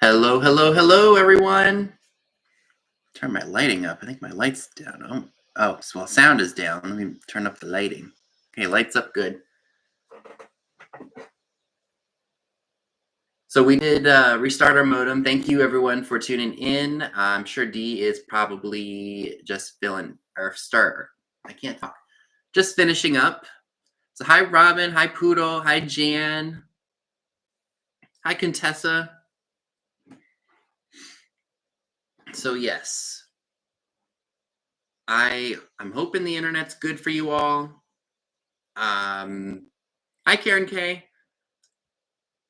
Hello, hello, hello, everyone. Turn my lighting up. I think my light's down. Oh, well, sound is down. Let me turn up the lighting. Okay, lights up good. So we did restart our modem. Thank you, everyone, for tuning in. I'm sure Dee is probably just I can't talk. Just finishing up. So hi, Robin. Hi, Poodle. Hi, Jan. Hi, Contessa. So yes, I'm hoping the internet's good for you all. Hi, Karen K.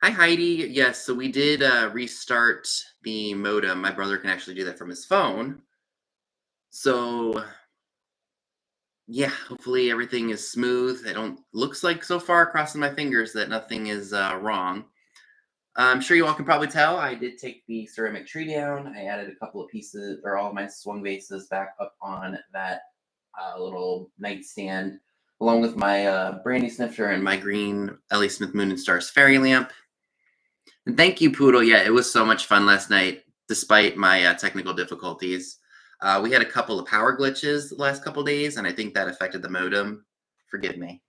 Hi, Heidi. Yes, so we did restart the modem. My brother can actually do that from his phone. So yeah, hopefully everything is smooth. Looks like so far, crossing my fingers, that nothing is wrong. I'm sure you all can probably tell, I did take the ceramic tree down. I added a couple of pieces, or all my swung vases back up on that little nightstand, along with my brandy snifter and my green Ellie Smith Moon and Stars fairy lamp. And thank you, Poodle. Yeah, it was so much fun last night, despite my technical difficulties. We had a couple of power glitches the last couple days, and I think that affected the modem. Forgive me.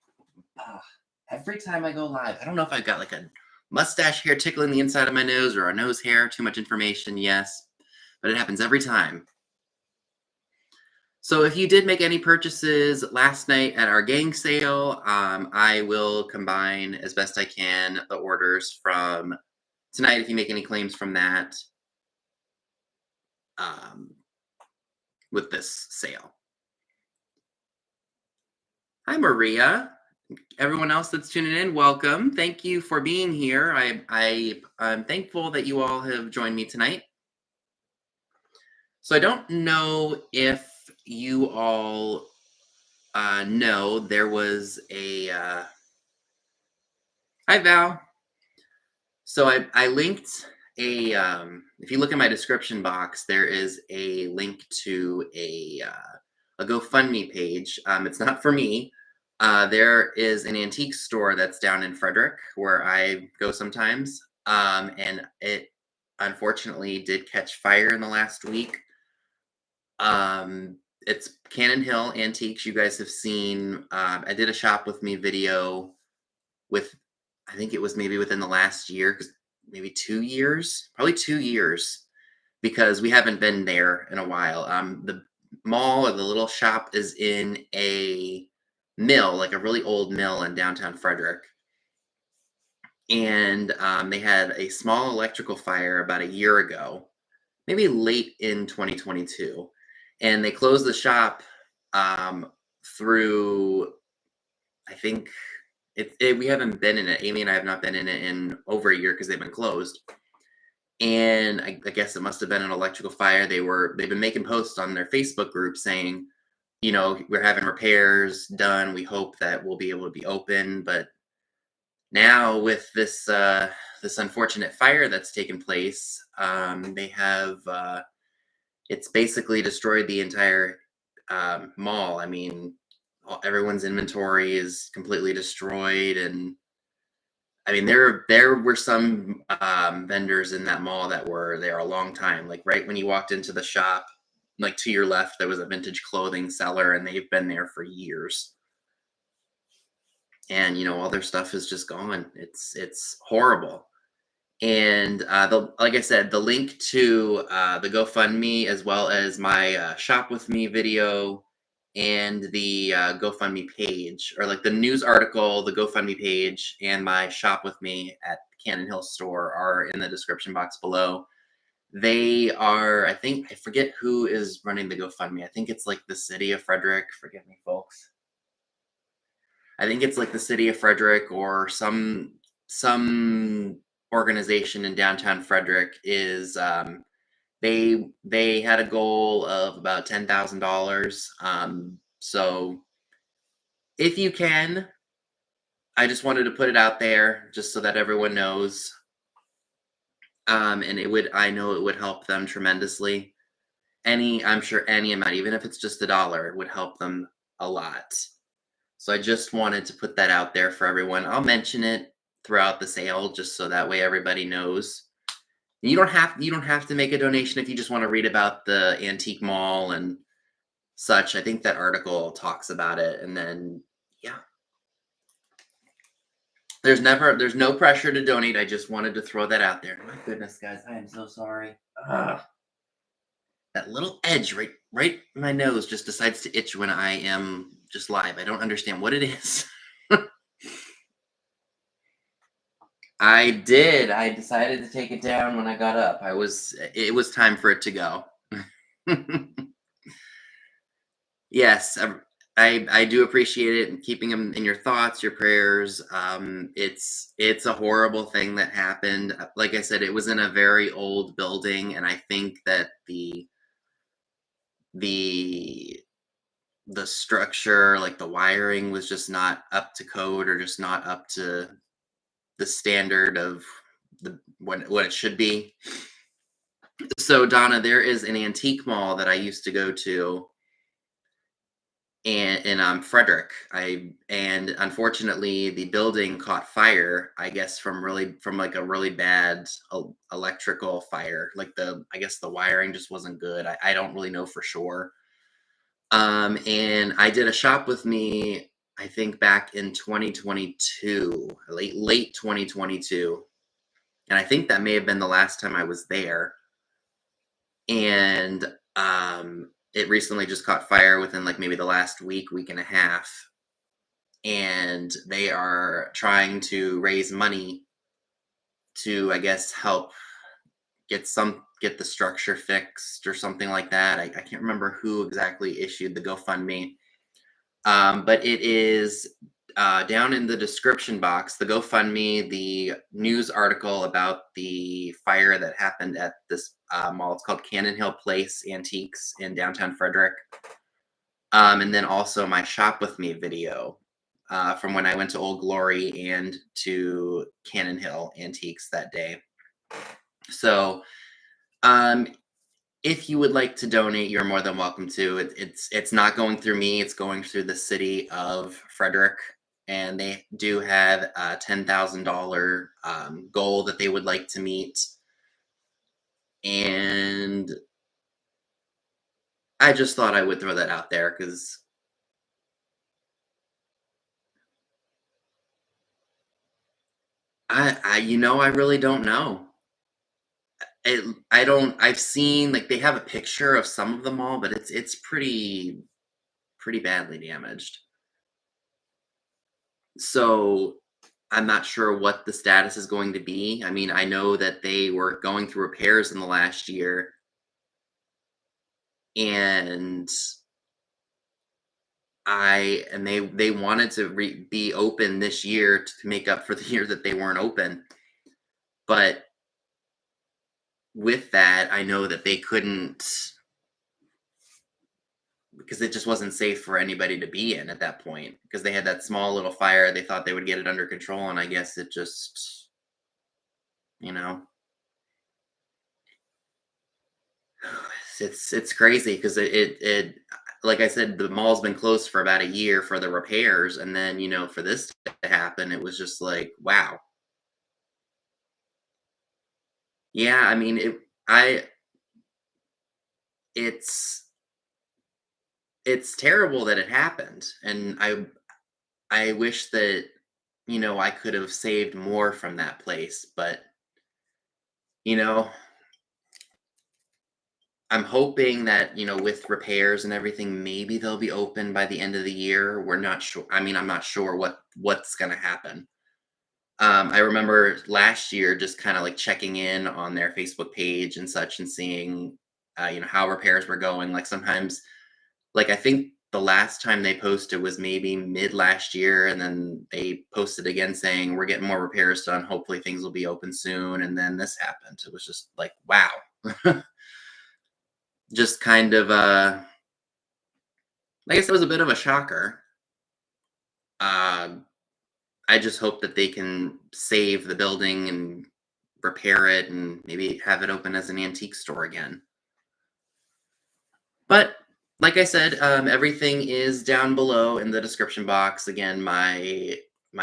Every time I go live, I don't know if I've got like a mustache hair tickling the inside of my nose or a nose hair. Too much information, yes. But it happens every time. So if you did make any purchases last night at our gang sale, I will combine as best I can the orders from tonight if you make any claims from that with this sale. Hi, Maria. Everyone else that's tuning in, welcome. Thank you for being here. I'm thankful that you all have joined me tonight. So I don't know if you all know there was a hi, Val. So I linked if you look in my description box, there is a link to a GoFundMe page. It's not for me. There is an antique store that's down in Frederick where I go sometimes. And it unfortunately did catch fire in the last week. It's Cannon Hill Antiques. You guys have seen. I did a shop with me video with, I think it was maybe within the last year, maybe 2 years, probably 2 years, because we haven't been there in a while. The mall or the little shop is in a mill, like a really old mill in downtown Frederick. And they had a small electrical fire about a year ago, maybe late in 2022. And they closed the shop through, I think, we haven't been in it. Amy and I have not been in it in over a year because they've been closed. And I guess it must have been an electrical fire. They've been making posts on their Facebook group saying, we're having repairs done. We hope that we'll be able to be open. But now with this unfortunate fire that's taken place, they have it's basically destroyed the entire mall. I mean, everyone's inventory is completely destroyed, and I mean, there were some vendors in that mall that were there a long time. Like right when you walked into the shop, like to your left, there was a vintage clothing seller, and they've been there for years. And all their stuff is just gone. It's horrible. And like I said, the link to the GoFundMe, as well as my shop with me video, and the GoFundMe page, or like the news article, the GoFundMe page, and my shop with me at Cannon Hill store are in the description box below. They are, I forget who is running the GoFundMe. I think it's like the city of Frederick. Forgive me, folks. I think it's like the city of Frederick or some organization in downtown Frederick is they had a goal of about $10,000. So if you can, I just wanted to put it out there just so that everyone knows. And I know it would help them tremendously. I'm sure any amount, even if it's just $1, would help them a lot. So I just wanted to put that out there for everyone. I'll mention it throughout the sale just so that way everybody knows. You don't have to make a donation if you just want to read about the antique mall and such. I think that article talks about it, and then yeah, there's no pressure to donate. I just wanted to throw that out there. My goodness, guys, I am so sorry. Ugh. That little edge right in my nose just decides to itch when I am just live. I don't understand what it is. I did. I decided to take it down when I got up. It was time for it to go. Yes, I do appreciate it and keeping them in your thoughts, your prayers. It's a horrible thing that happened. Like I said, it was in a very old building, and I think that the the structure, like the wiring, was just not up to code or just not up to the standard of what it should be. So Donna, there is an antique mall that I used to go to and in Frederick. And unfortunately the building caught fire, I guess from like a really bad electrical fire. Like I guess the wiring just wasn't good. I don't really know for sure. And I did a shop with me, I think back in 2022, late 2022. And I think that may have been the last time I was there. And it recently just caught fire within like maybe the last week and a half. And they are trying to raise money to, I guess, help get the structure fixed or something like that. I can't remember who exactly issued the GoFundMe. But it is down in the description box, the GoFundMe, the news article about the fire that happened at this mall. It's called Cannon Hill Place Antiques in downtown Frederick. And then also my Shop With Me video from when I went to Old Glory and to Cannon Hill Antiques that day. So if you would like to donate, you're more than welcome to. It's not going through me. It's going through the city of Frederick, and they do have a $10,000 goal that they would like to meet. And I just thought I would throw that out there because I really don't know. I've seen like they have a picture of some of them all, but it's pretty badly damaged. So I'm not sure what the status is going to be. I mean, I know that they were going through repairs in the last year, and they wanted to be open this year to make up for the year that they weren't open. But with that, I know that they couldn't, because it just wasn't safe for anybody to be in at that point, because they had that small little fire. They thought they would get it under control, and I guess it just, you know, it's crazy because it like I said, the mall's been closed for about a year for the repairs, and then for this to happen, it was just like, wow. Yeah, I mean, it's it's terrible that it happened, and I wish that I could have saved more from that place, but you know I'm hoping that, with repairs and everything, maybe they'll be open by the end of the year. We're not sure. I mean, I'm not sure what's gonna happen. I remember last year just kind of like checking in on their Facebook page and such and seeing, how repairs were going. Like sometimes, like I think the last time they posted was maybe mid last year, and then they posted again saying we're getting more repairs done. Hopefully things will be open soon. And then this happened. It was just like, wow. Just kind of I guess it was a bit of a shocker. Um, I just hope that they can save the building and repair it and maybe have it open as an antique store again. But like I said, everything is down below in the description box. Again, my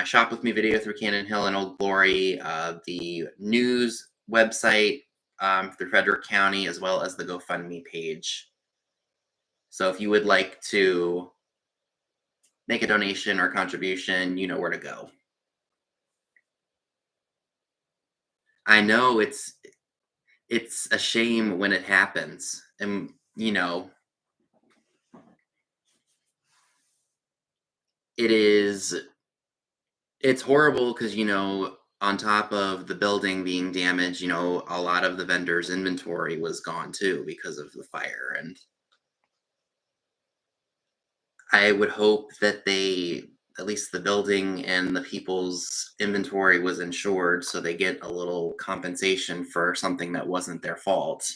Shop With Me video through Cannon Hill and Old Glory, the news website, through Frederick County, as well as the GoFundMe page. So if you would like to make a donation or contribution, you know where to go. I know it's a shame when it happens, and it is it's horrible because on top of the building being damaged, a lot of the vendors' inventory was gone too because of the fire, and I would hope that at least the building and the people's inventory was insured so they get a little compensation for something that wasn't their fault.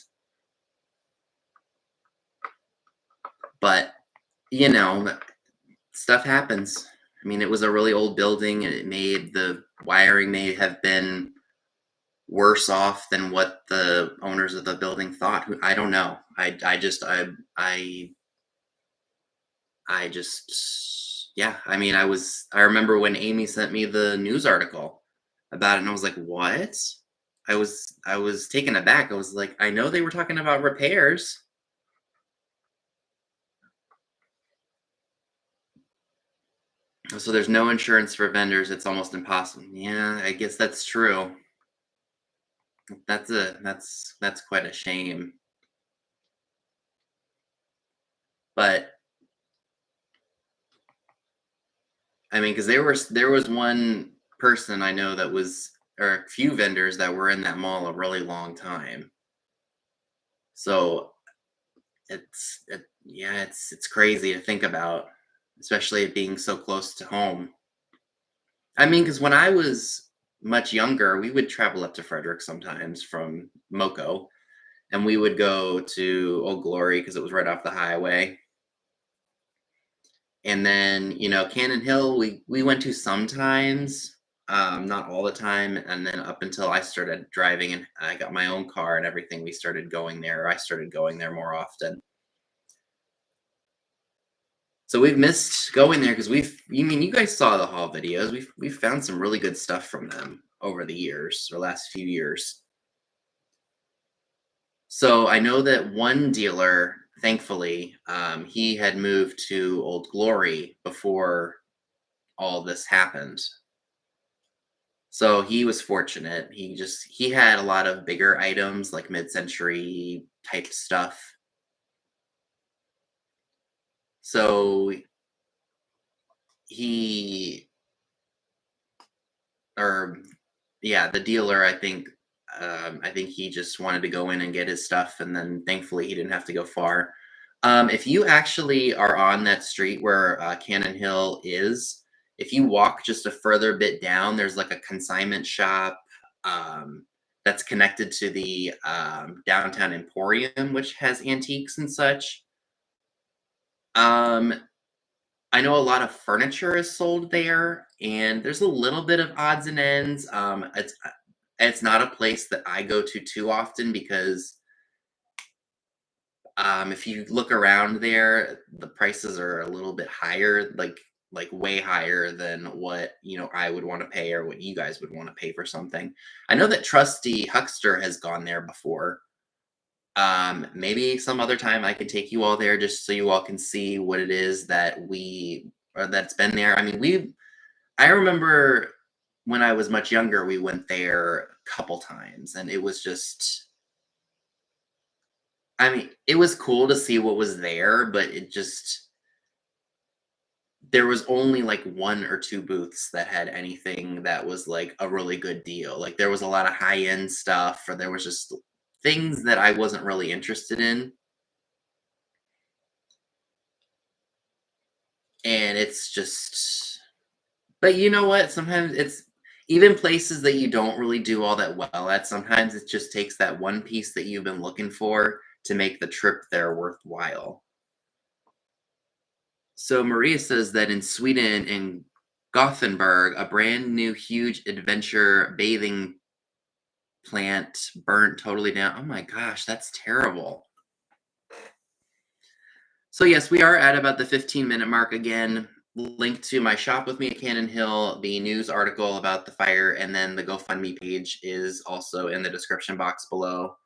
But, you know, stuff happens. I mean, it was a really old building and the wiring may have been worse off than what the owners of the building thought. I don't know. I just, yeah. I mean, I remember when Amy sent me the news article about it, and I was like, what? I was taken aback. I was like, I know they were talking about repairs. So there's no insurance for vendors. It's almost impossible. Yeah, I guess that's true. That's quite a shame. But I mean, because there was one person I know that was, or a few vendors that were in that mall a really long time. So yeah, it's crazy to think about, especially it being so close to home. I mean, because when I was much younger, we would travel up to Frederick sometimes from Moco, and we would go to Old Glory because it was right off the highway. And then, Cannon Hill, we went to sometimes, not all the time. And then up until I started driving and I got my own car and everything, we started going there. I started going there more often. So we've missed going there because you guys saw the haul videos. We've found some really good stuff from them over the years, or last few years. So I know that one dealer, thankfully, he had moved to Old Glory before all this happened. So he was fortunate. He had a lot of bigger items like mid-century type stuff. So he or yeah, the dealer, I think he just wanted to go in and get his stuff, and then thankfully he didn't have to go far. If you actually are on that street where Cannon Hill is, if you walk just a further bit down, there's like a consignment shop that's connected to the downtown Emporium, which has antiques and such. Um, I know a lot of furniture is sold there, and there's a little bit of odds and ends. It's not a place that I go to too often because if you look around there, the prices are a little bit higher, like way higher than what I would want to pay or what you guys would want to pay for something. I know that Trusty Huckster has gone there before. Maybe some other time I can take you all there just so you all can see what it is that's been there. I mean, I remember when I was much younger, we went there a couple times, and it was just, I mean, it was cool to see what was there, but there was only like one or two booths that had anything that was like a really good deal. Like there was a lot of high end stuff, or there was just things that I wasn't really interested in. And it's just, but you know what? Sometimes it's even places that you don't really do all that well at. Sometimes it just takes that one piece that you've been looking for to make the trip there worthwhile. So Maria says that in Sweden, in Gothenburg, a brand new huge adventure bathing plant burnt totally down. Oh my gosh, that's terrible. So yes, we are at about the 15-minute mark again. Link to my shop with me at Cannon Hill, the news article about the fire, and then the GoFundMe page is also in the description box below.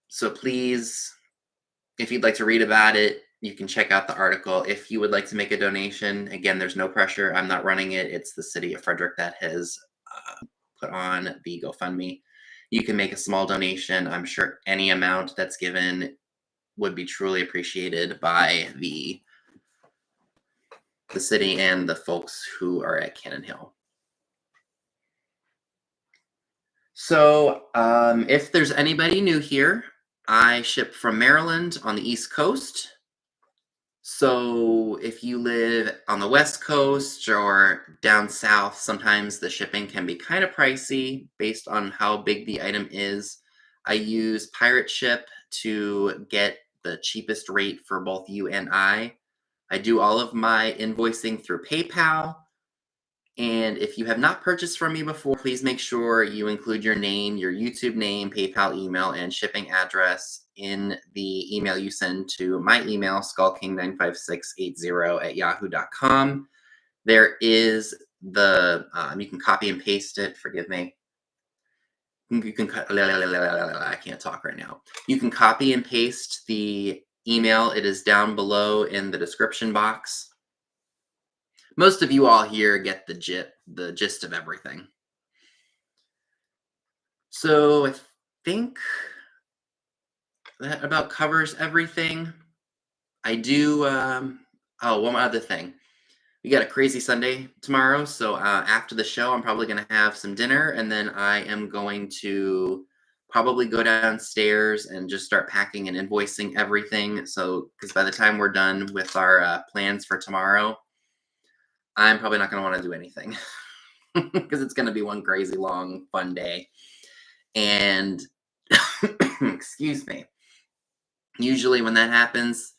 So please, if you'd like to read about it, you can check out the article. If you would like to make a donation, again, there's no pressure. I'm not running it. It's the city of Frederick that has put on the GoFundMe. You can make a small donation. I'm sure any amount that's given would be truly appreciated by the city and the folks who are at Cannon Hill. So if there's anybody new here, I ship from Maryland on the East Coast. So if you live on the West Coast or down south, sometimes the shipping can be kind of pricey based on how big the item is. I use Pirate Ship to get the cheapest rate for both you and I. I do all of my invoicing through PayPal. And if you have not purchased from me before, please make sure you include your name, your YouTube name, PayPal email, and shipping address in the email you send to my email, skullking95680@yahoo.com. There is the, you can copy and paste it, forgive me. You can cut, I can't talk right now. You can copy and paste the email. It is down below in the description box. Most of you all here get the gist of everything. So I think that about covers everything. I do, oh, one other thing. We got a crazy Sunday tomorrow, so after the show, I'm probably going to have some dinner, and then I am going to probably go downstairs and just start packing and invoicing everything. So, because by the time we're done with our plans for tomorrow, I'm probably not going to want to do anything because it's going to be one crazy long fun day. And excuse me, usually when that happens,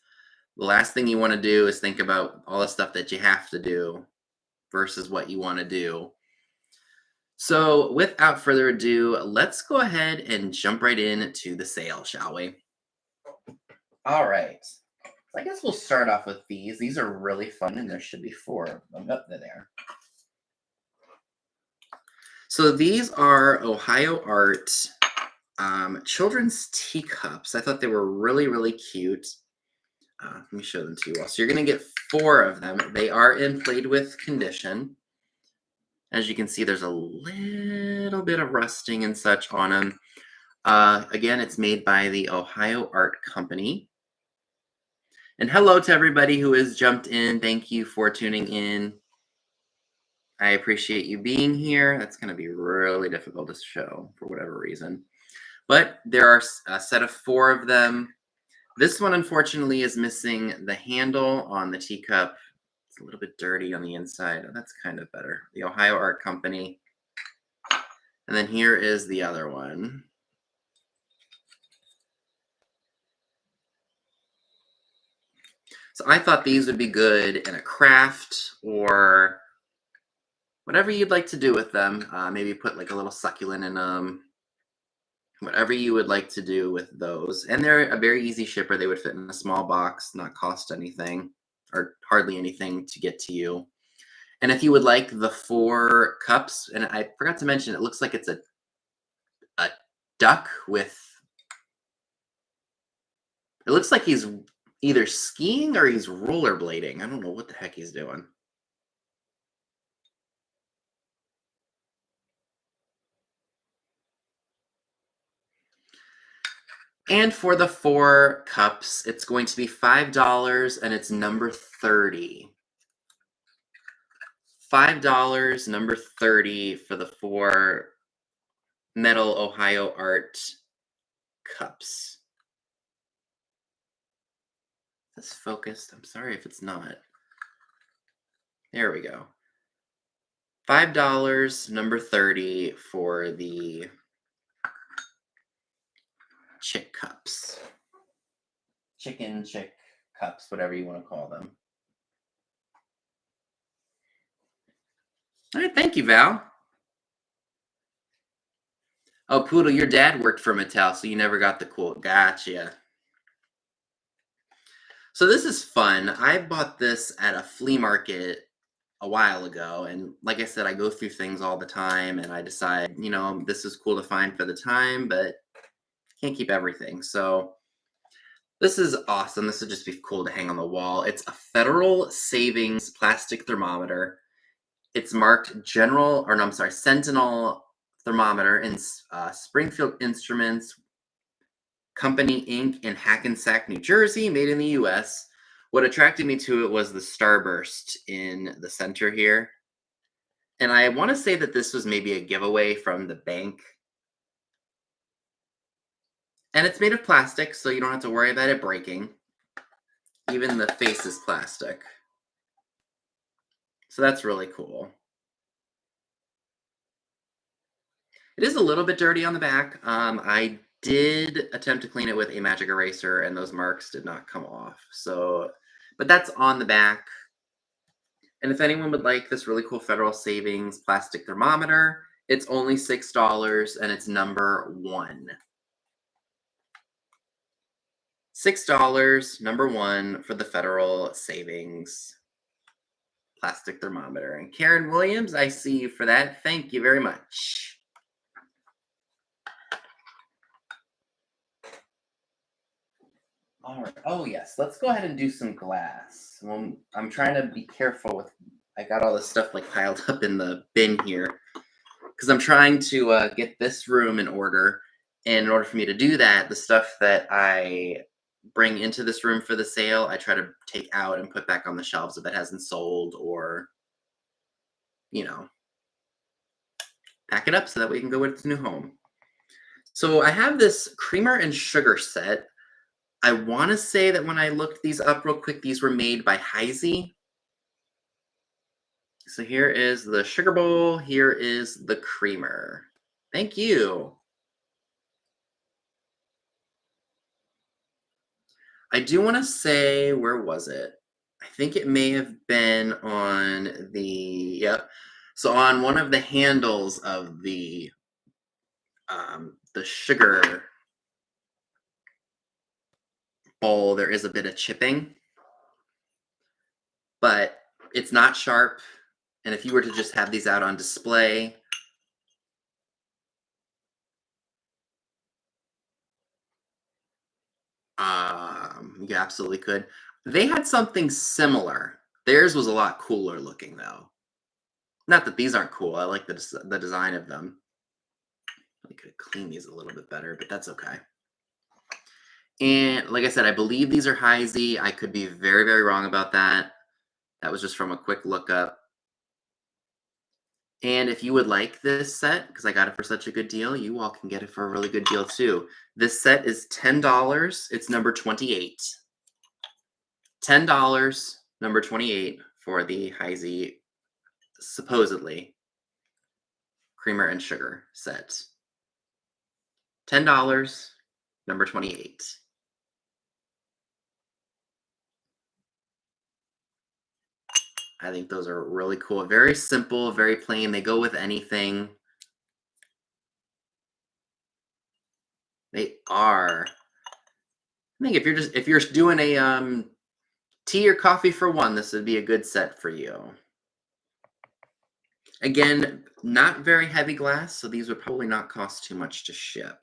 the last thing you want to do is think about all the stuff that you have to do versus what you want to do. So without further ado, let's go ahead and jump right into the sale, shall we? All right. I guess we'll start off with these. These are really fun, and there should be 4 of them. Oh, they're there. So these are Ohio Art children's teacups. I thought they were really, really cute. Let me show them to you all. So you're going to get 4 of them. They are in played with condition. As you can see, there's a little bit of rusting and such on them. Again, it's made by the Ohio Art Company. And hello to everybody who has jumped in. Thank you for tuning in. I appreciate you being here. That's going to be really difficult to show for whatever reason. But there are a set of 4 of them. This one, unfortunately, is missing the handle on the teacup. It's a little bit dirty on the inside. Oh, that's kind of better. The Ohio Art Company. And then here is the other one. So I thought these would be good in a craft or whatever you'd like to do with them. Maybe put like a little succulent in them. Whatever you would like to do with those. And they're a very easy shipper. They would fit in a small box, not cost anything or hardly anything to get to you. And if you would like the 4 cups, and I forgot to mention, it looks like it's a duck with, it looks like he's either skiing or he's rollerblading. I don't know what the heck he's doing. And for the 4 cups, it's going to be $5 and it's number 30. $5, number 30 for the 4 metal Ohio Art cups. Is this focused? I'm sorry if it's not. There we go. $5, number 30 for the chick cups. Chicken, chick cups, whatever you want to call them. All right, thank you, Val. Oh, Poodle, your dad worked for Mattel, so you never got the quote. Gotcha. So this is fun. I bought this at a flea market a while ago, and like I said, I go through things all the time, and I decide, you know, this is cool to find for the time, but Can't keep everything. So this is awesome. This would just be cool to hang on the wall. It's a Federal Savings plastic thermometer. It's marked General, or no, I'm sorry, Sentinel thermometer in Springfield Instruments Company Inc. in Hackensack, New Jersey, made in the US. What attracted me to it was the starburst in the center here. And I want to say that this was maybe a giveaway from the bank. And it's made of plastic, so you don't have to worry about it breaking. Even the face is plastic. So that's really cool. It is a little bit dirty on the back. I did attempt to clean it with a magic eraser, and those marks did not come off. So, but that's on the back. And if anyone would like this really cool Federal Savings plastic thermometer, it's only $6 and it's number 1. $6, number 1 for the Federal Savings plastic thermometer. And Karen Williams, I see you for that. Thank you very much. All right. Oh, yes. Let's go ahead and do some glass. Well, I'm trying to be careful with, I got all this stuff like piled up in the bin here because I'm trying to get this room in order. And in order for me to do that, the stuff that I bring into this room for the sale, I try to take out and put back on the shelves if it hasn't sold, or, you know, pack it up so that we can go with its new home. So I have this creamer and sugar set. I want to say that when I looked these up real quick, these were made by Heisey. So here is the sugar bowl. Here is the creamer. Thank you. I do want to say, where was it? I think it may have been on the, yep. So on one of the handles of the sugar bowl, there is a bit of chipping, but it's not sharp. And if you were to just have these out on display, you absolutely could. They had something similar. Theirs was a lot cooler looking, though. Not that these aren't cool. I like the design of them. I could clean these a little bit better, but that's okay. And like I said, I believe these are Heisey. I could be very, very wrong about that. That was just from a quick lookup. And if you would like this set, because I got it for such a good deal, you all can get it for a really good deal too. This set is $10. It's number 28. $10, number 28 for the Heisey, supposedly, creamer and sugar set. $10, number 28. I think those are really cool. Very simple, very plain. They go with anything. They are. I think if you're doing a tea or coffee for one, this would be a good set for you. Again, not very heavy glass, so these would probably not cost too much to ship.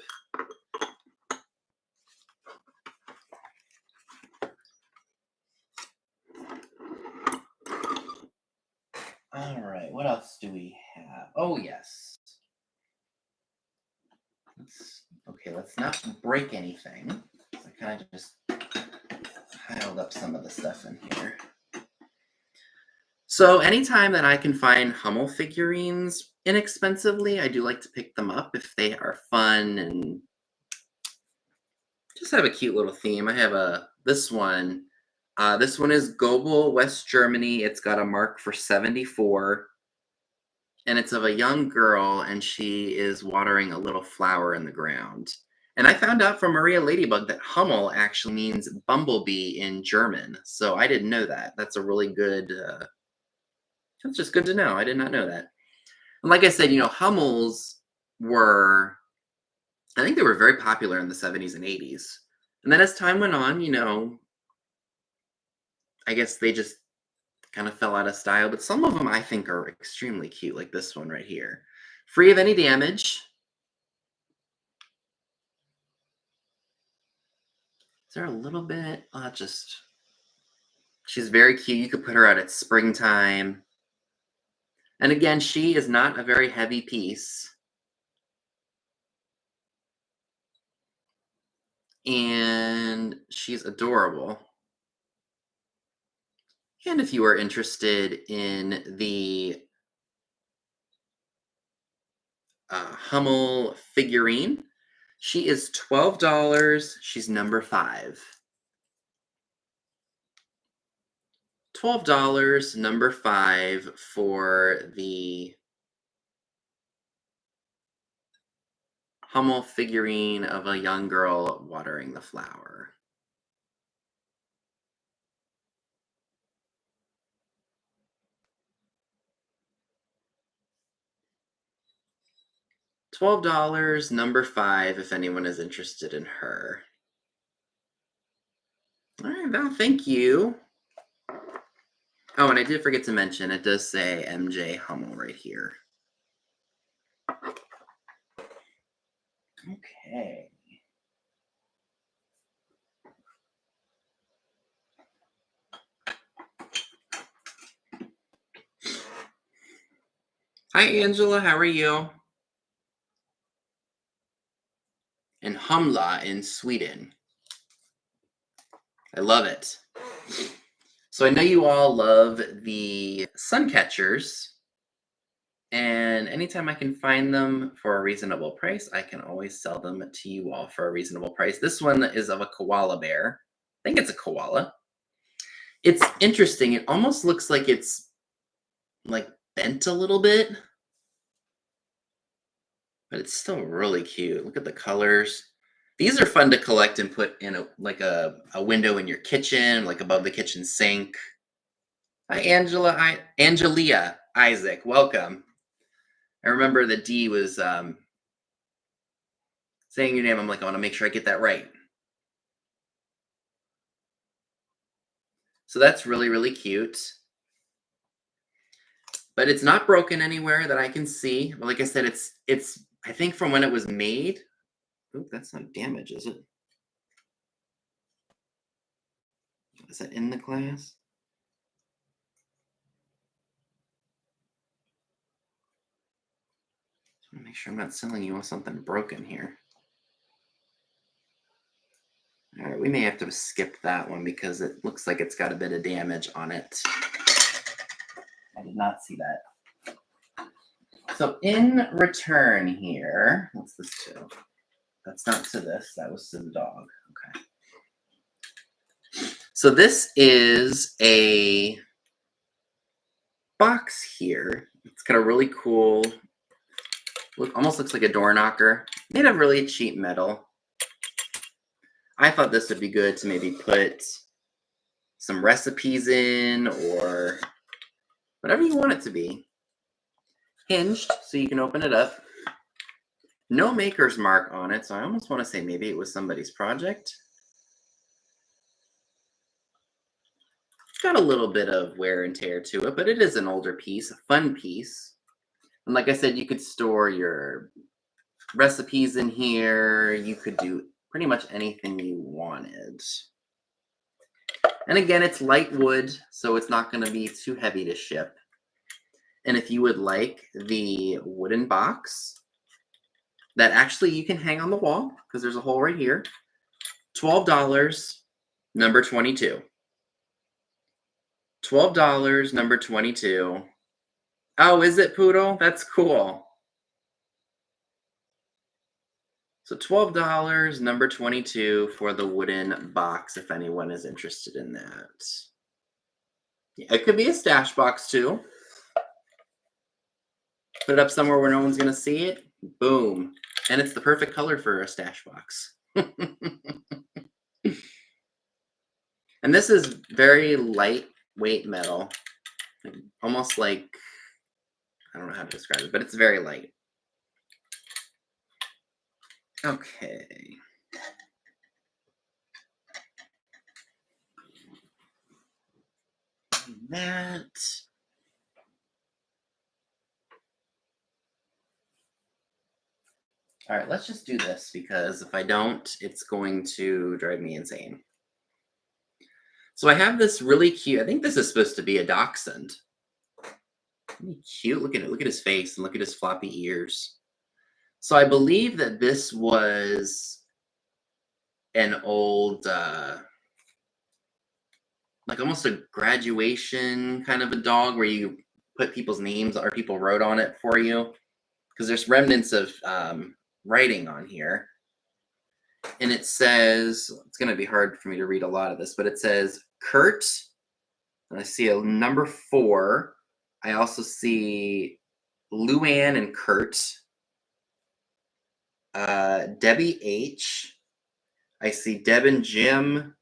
All right, what else do we have? Oh, yes. Let's not break anything. I kind of just piled up some of the stuff in here. So anytime that I can find Hummel figurines inexpensively, I do like to pick them up if they are fun and just have a cute little theme. I have this one. This one is Gobel, West Germany. It's got a mark for 74. And it's of a young girl, and she is watering a little flower in the ground. And I found out from Maria Ladybug that Hummel actually means bumblebee in German. So I didn't know that. That's a really good, that's just good to know. I did not know that. And like I said, Hummels were, I think they were very popular in the 70s and 80s. And then as time went on, I guess they just kind of fell out of style, but some of them I think are extremely cute, like this one right here. Free of any damage. Is there a little bit? She's very cute. You could put her out at springtime. And again, she is not a very heavy piece. And she's adorable. And if you are interested in the Hummel figurine, she is $12. She's number 5. $12, number 5 for the Hummel figurine of a young girl watering the flower. $12, number 5, if anyone is interested in her. All right, Val, thank you. Oh, and I did forget to mention, it does say MJ Hummel right here. Okay. Hi, Angela. How are you? In Humla in Sweden. I love it. So I know you all love the sun catchers. And anytime I can find them for a reasonable price, I can always sell them to you all for a reasonable price. This one is of a koala bear. I think it's a koala. It's interesting. It almost looks like it's like bent a little bit, but it's still really cute. Look at the colors. These are fun to collect and put in a window in your kitchen, like above the kitchen sink. Hi, Angelia Isaac. Welcome. I remember the D was saying your name. I'm like, I want to make sure I get that right. So that's really, really cute. But it's not broken anywhere that I can see. But like I said, it's I think from when it was made. Oop, that's not damage, is it? Is that in the glass? Just want to make sure I'm not selling you something broken here. All right, we may have to skip that one because it looks like it's got a bit of damage on it. I did not see that. So in return here, what's this to? That's not to this, that was to the dog. Okay. So this is a box here. It's got a really cool, almost looks like a door knocker. Made of really cheap metal. I thought this would be good to maybe put some recipes in or whatever you want it to be. Hinged, so you can open it up. No maker's mark on it, so I almost want to say maybe it was somebody's project. It's got a little bit of wear and tear to it, but it is an older piece, a fun piece. And like I said, you could store your recipes in here. You could do pretty much anything you wanted. And again, it's light wood, so it's not going to be too heavy to ship. And if you would like the wooden box that actually you can hang on the wall, because there's a hole right here, $12, number 22. $12, number 22. Oh, is it, Poodle? That's cool. So $12, number 22 for the wooden box, if anyone is interested in that. Yeah, it could be a stash box too. Put it up somewhere where no one's going to see it. Boom. And it's the perfect color for a stash box. And this is very lightweight metal. Almost like, I don't know how to describe it, but it's very light. Okay. That. All right, let's just do this because if I don't, it's going to drive me insane. So I have this really cute, I think this is supposed to be a dachshund. Really cute. Look at it. Look at his face and look at his floppy ears. So I believe that this was an old, like almost a graduation kind of a dog where you put people's names or people wrote on it for you. Because there's remnants of writing on here. And it says, it's going to be hard for me to read a lot of this, but it says Kurt. And I see a number 4. I also see Luann and Kurt. Debbie H. I see Deb and Jim.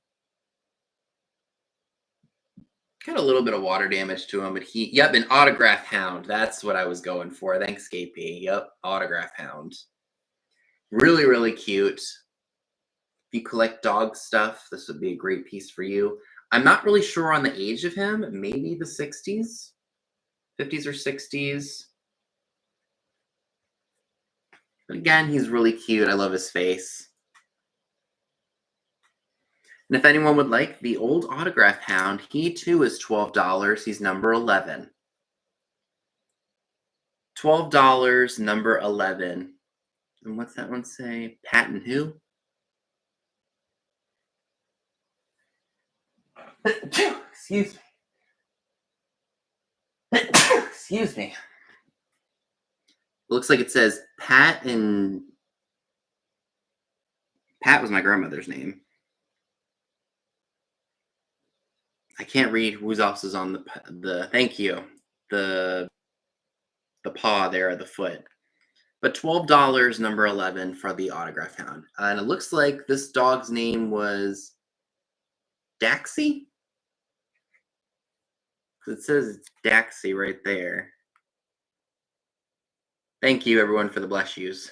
Got a little bit of water damage to him, but yep, an autograph hound. That's what I was going for. Thanks, KP. Yep, autograph hound. Really, really cute. If you collect dog stuff, this would be a great piece for you. I'm not really sure on the age of him. Maybe the 60s, 50s or 60s. But again, he's really cute. I love his face. And if anyone would like the old autograph hound, he too is $12. He's number 11. $12, number 11. And what's that one say? Pat and who? Excuse me. Excuse me. Looks like it says Pat and Pat was my grandmother's name. I can't read who else is on the thank you. The paw there at the foot. But $12, number 11 for the autograph hound. And it looks like this dog's name was Daxie. It says it's Daxie right there. Thank you, everyone, for the bless yous.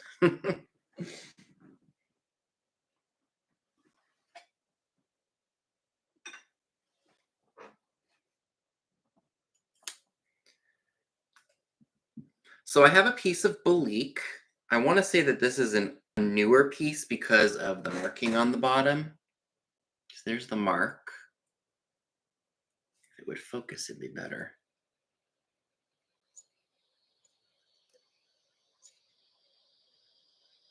So I have a piece of Balik. I want to say that this is a newer piece because of the marking on the bottom. So there's the mark. If it would focus, it'd be better.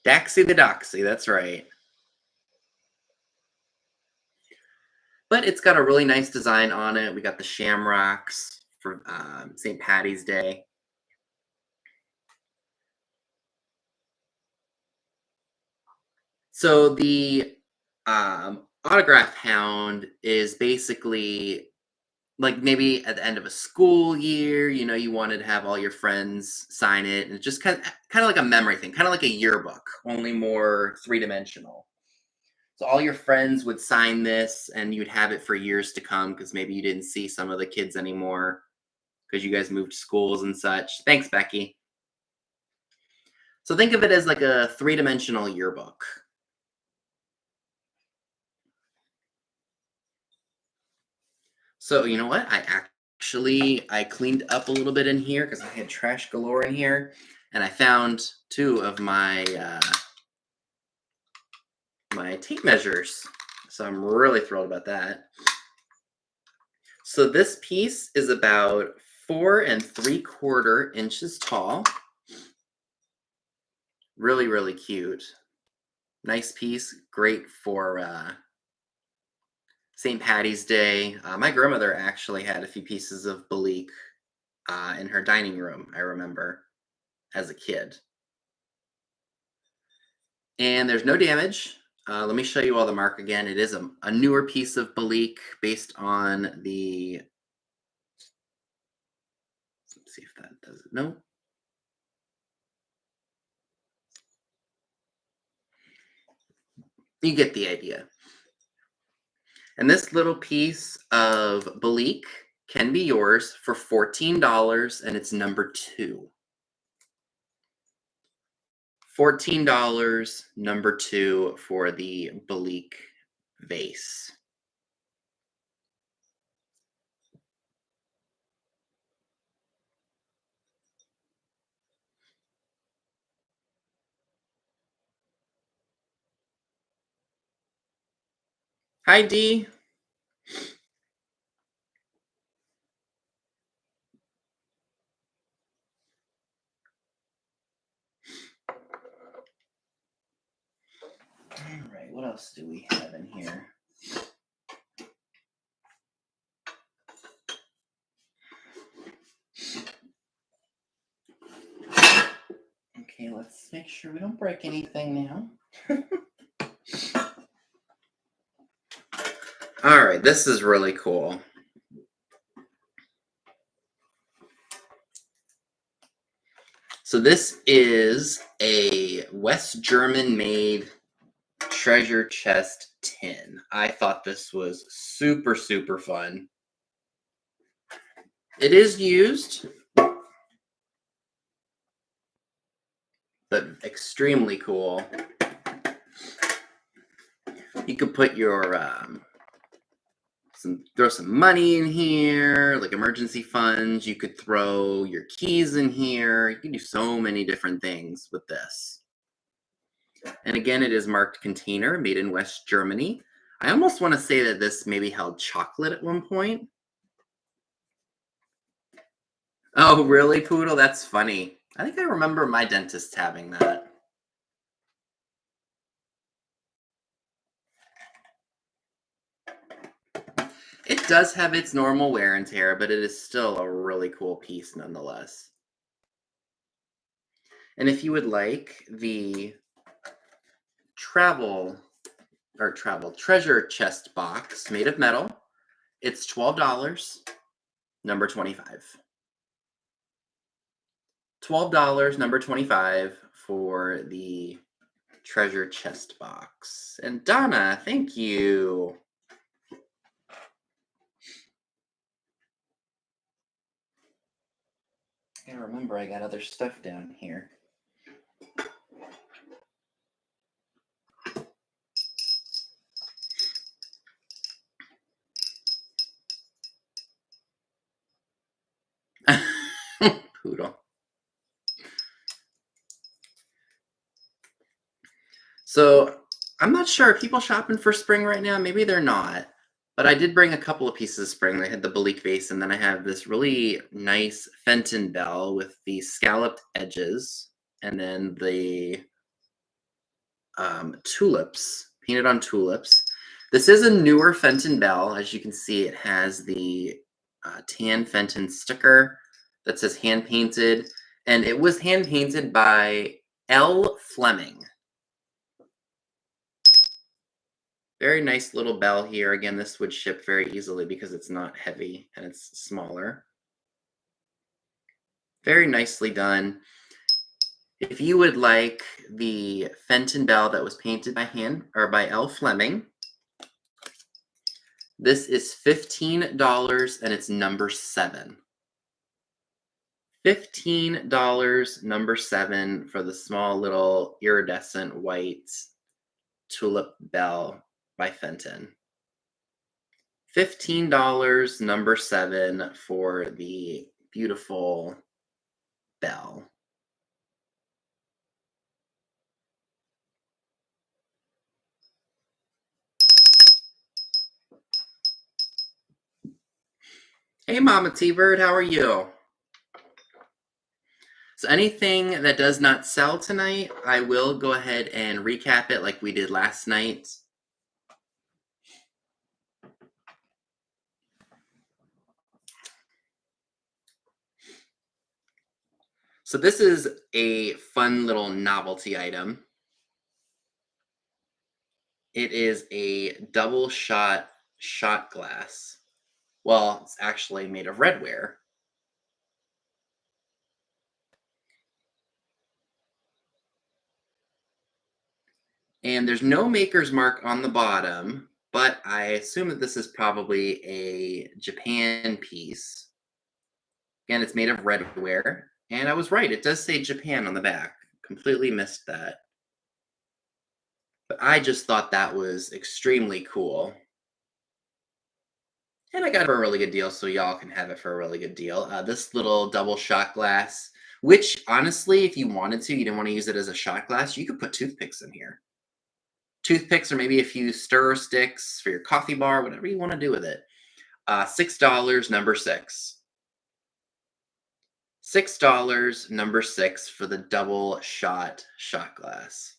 Daxie the Doxie, that's right. But it's got a really nice design on it. We got the shamrocks for St. Patty's Day. So the autograph hound is basically like maybe at the end of a school year, you wanted to have all your friends sign it, and it's just kind of like a memory thing, kind of like a yearbook, only more three-dimensional. So all your friends would sign this, and you'd have it for years to come because maybe you didn't see some of the kids anymore because you guys moved schools and such. Thanks, Becky. So think of it as like a three-dimensional yearbook. So you know what? I cleaned up a little bit in here because I had trash galore in here, and I found 2 of my my tape measures. So I'm really thrilled about that. So this piece is about 4 3/4 inches tall. Really, really cute. Nice piece. Great for St. Patty's Day. My grandmother actually had a few pieces of Balik in her dining room, I remember, as a kid. And there's no damage. Let me show you all the mark again. It is a newer piece of Balik based on the. Let's see if that does it. No. You get the idea. And this little piece of Balik can be yours for $14, and it's number 2. $14, number 2 for the Balik vase. Hi, Dee. All right, what else do we have in here? Okay, let's make sure we don't break anything now. All right, this is really cool. So this is a West German made treasure chest tin. I thought this was super, super fun. It is used, but extremely cool. You could put your throw some money in here, like emergency funds. You could throw your keys in here. You can do so many different things with this. And again, it is marked container, made in West Germany. I almost want to say that this maybe held chocolate at one point. Oh, really, Poodle? That's funny. I think I remember my dentist having that. It does have its normal wear and tear, but it is still a really cool piece nonetheless. And if you would like the travel treasure chest box made of metal, it's $12, number 25. $12, number 25 for the treasure chest box. And Donna, thank you. I remember I got other stuff down here. Poodle. So I'm not sure. Are people shopping for spring right now? Maybe they're not. But I did bring a couple of pieces of spring. I had the Balik vase, and then I have this really nice Fenton bell with the scalloped edges, and then the tulips, painted on tulips. This is a newer Fenton bell. As you can see, it has the tan Fenton sticker that says hand painted, and it was hand painted by L. Fleming. Very nice little bell here. Again, this would ship very easily because it's not heavy and it's smaller. Very nicely done. If you would like the Fenton bell that was painted by hand or by L. Fleming, this is $15 and it's number 7. $15, number 7 for the small little iridescent white tulip bell by Fenton. $15, number 7 for the beautiful bell. Hey, Mama T-Bird, how are you? So anything that does not sell tonight, I will go ahead and recap it like we did last night. So this is a fun little novelty item. It is a double shot glass. Well, it's actually made of redware. And there's no maker's mark on the bottom, but I assume that this is probably a Japan piece. Again, it's made of redware. And I was right, it does say Japan on the back. Completely missed that. But I just thought that was extremely cool. And I got it for a really good deal, so y'all can have it for a really good deal. This little double shot glass, which honestly, if you wanted to, you didn't want to use it as a shot glass, you could put toothpicks in here. toothpicks or maybe a few stir sticks for your coffee bar, whatever you want to do with it. $6, number six. $6, number six for the double shot glass.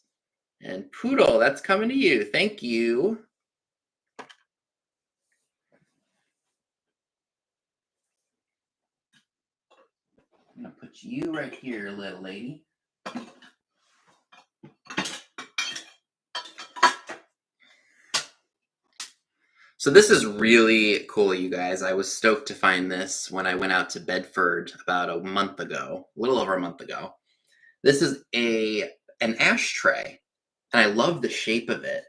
And Poodle, that's coming to you. Thank you. I'm going to put you right here, little lady. So this is really cool, you guys. I was stoked to find this when I went out to Bedford about a month ago, a little over a month ago. This is an ashtray, and I love the shape of it.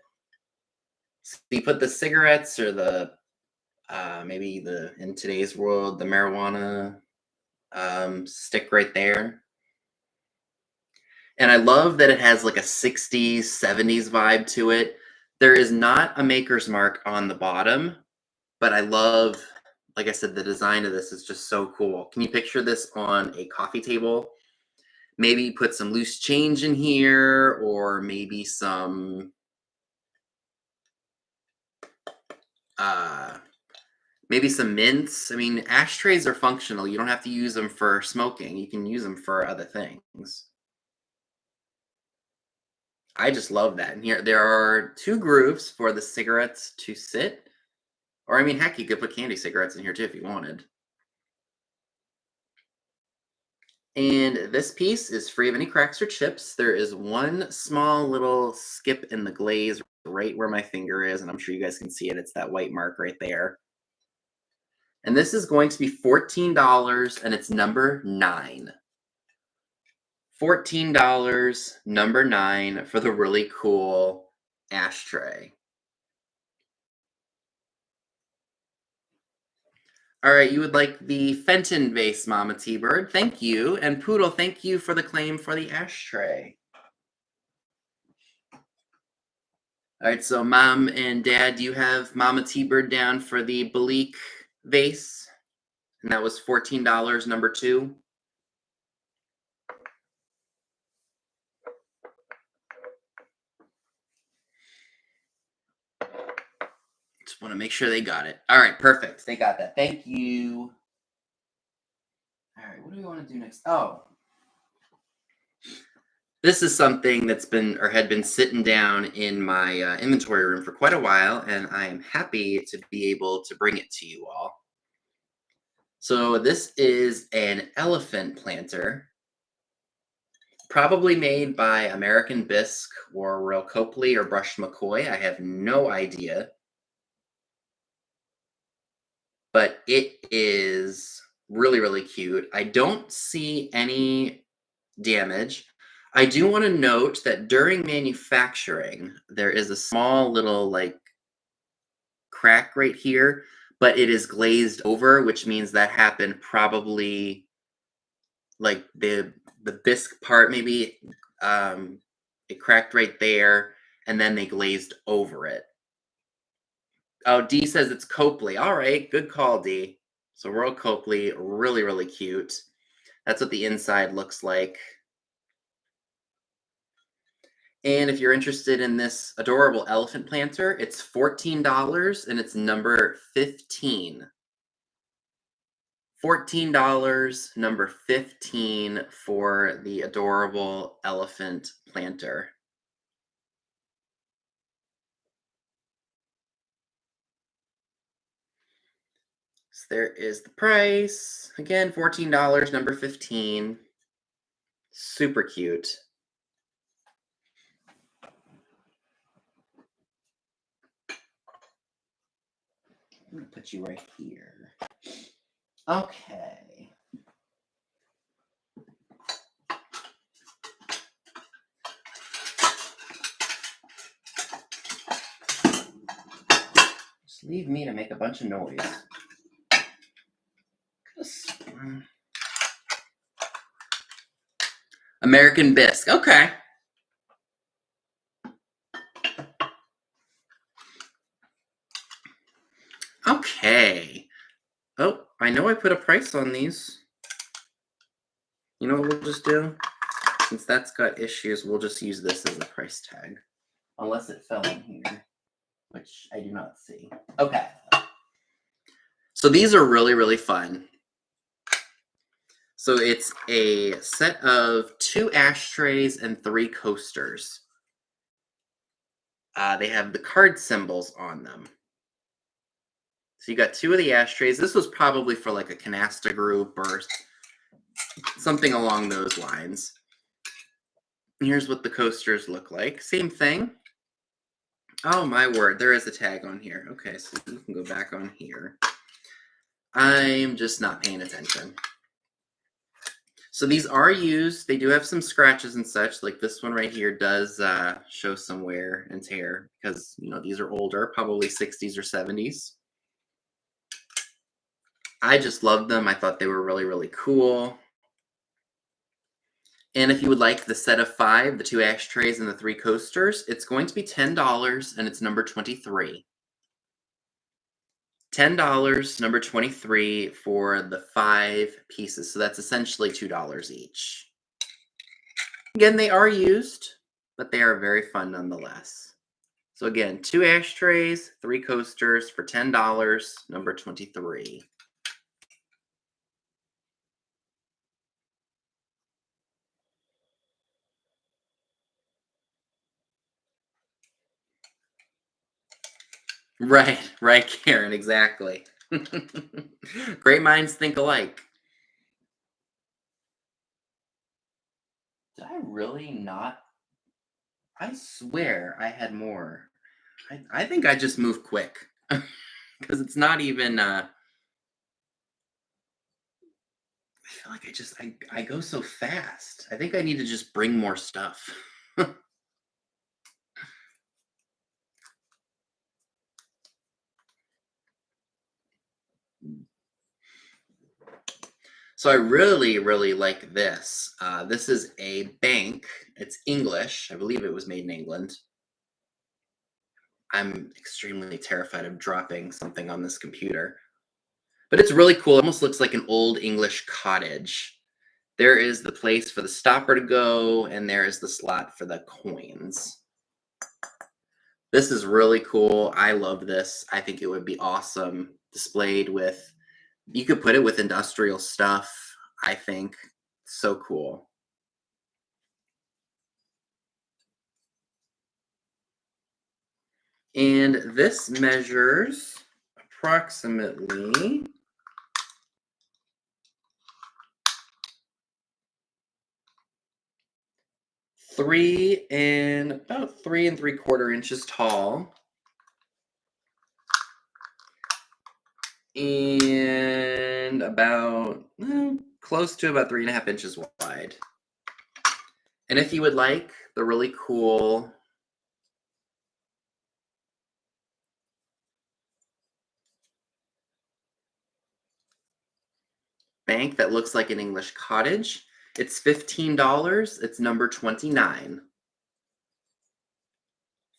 So you put the cigarettes or the maybe in today's world, the marijuana stick right there. And I love that it has like a 60s, 70s vibe to it. There is not a maker's mark on the bottom, but I love, like I said, the design of this is just so cool. Can you picture this on a coffee table? Maybe put some loose change in here, or maybe some mints. I mean, ashtrays are functional. You don't have to use them for smoking. You can use them for other things. I just love that. And here, there are 2 grooves for the cigarettes to sit. Or, I mean, heck, you could put candy cigarettes in here too if you wanted. And this piece is free of any cracks or chips. There is one small little skip in the glaze right where my finger is, and I'm sure you guys can see it. It's that white mark right there. And this is going to be $14, and it's number 9. $14, number 9 for the really cool ashtray. All right, you would like the Fenton vase, Mama T-Bird. Thank you. And Poodle, thank you for the claim for the ashtray. All right, so Mom and Dad, do you have Mama T-Bird down for the Balik vase? And that was $14, number 2. Just want to make sure they got it. All right, perfect. They got that. Thank you. All right, what do we want to do next? Oh, this is something that's had been sitting down in my inventory room for quite a while, and I am happy to be able to bring it to you all. So this is an elephant planter, probably made by American Bisque or Royal Copley or Brush McCoy. I have no idea. But it is really, really cute. I don't see any damage. I do want to note that during manufacturing, there is a small little like crack right here, but it is glazed over, which means that happened probably like the bisque part maybe it cracked right there, and then they glazed over it. Oh, D says it's Copley. All right, good call, D. So Royal Copley, really, really cute. That's what the inside looks like. And if you're interested in this adorable elephant planter, it's $14 and it's number 15. $14, number 15 for the adorable elephant planter. So there is the price. Again, $14, number 15. Super cute. I'm going to put you right here. Okay. Just leave me to make a bunch of noise. American Bisque. Okay. Okay. Oh, I know I put a price on these. You know what we'll just do? Since that's got issues, we'll just use this as a price tag. Unless it fell in here, which I do not see. Okay. So these are really, really fun. So it's a set of 2 ashtrays and 3 coasters. They have the card symbols on them. So you got 2 of the ashtrays. This was probably for like a canasta group or something along those lines. Here's what the coasters look like. Same thing. Oh my word, there is a tag on here. Okay, so you can go back on here. I'm just not paying attention. So these are used. They do have some scratches and such. Like this one right here does show some wear and tear because, you know, these are older, probably 60s or 70s. I just loved them. I thought they were really, really cool. And if you would like the set of 5, the 2 ashtrays and the 3 coasters, it's going to be $10 and it's number 23. $10, number 23 for the 5 pieces. So that's essentially $2 each. Again, they are used, but they are very fun nonetheless. So again, 2 ashtrays, 3 coasters for $10, number 23. Right, Karen, exactly. Great minds think alike. Did I really not? I swear I had more. I think I just moved quick because it's not even. I feel like I go so fast. I think I need to just bring more stuff. So I really, really like this. This is a bank. It's English. I believe it was made in England. I'm extremely terrified of dropping something on this computer. But it's really cool. It almost looks like an old English cottage. There is the place for the stopper to go, and there is the slot for the coins. This is really cool. I love this. I think it would be awesome displayed with, you could put it with industrial stuff, I think. So cool. And this measures approximately 3 and 3/4 inches tall. And about close to about 3.5 inches wide. And if you would like the really cool bank that looks like an English cottage, it's $15. It's number 29.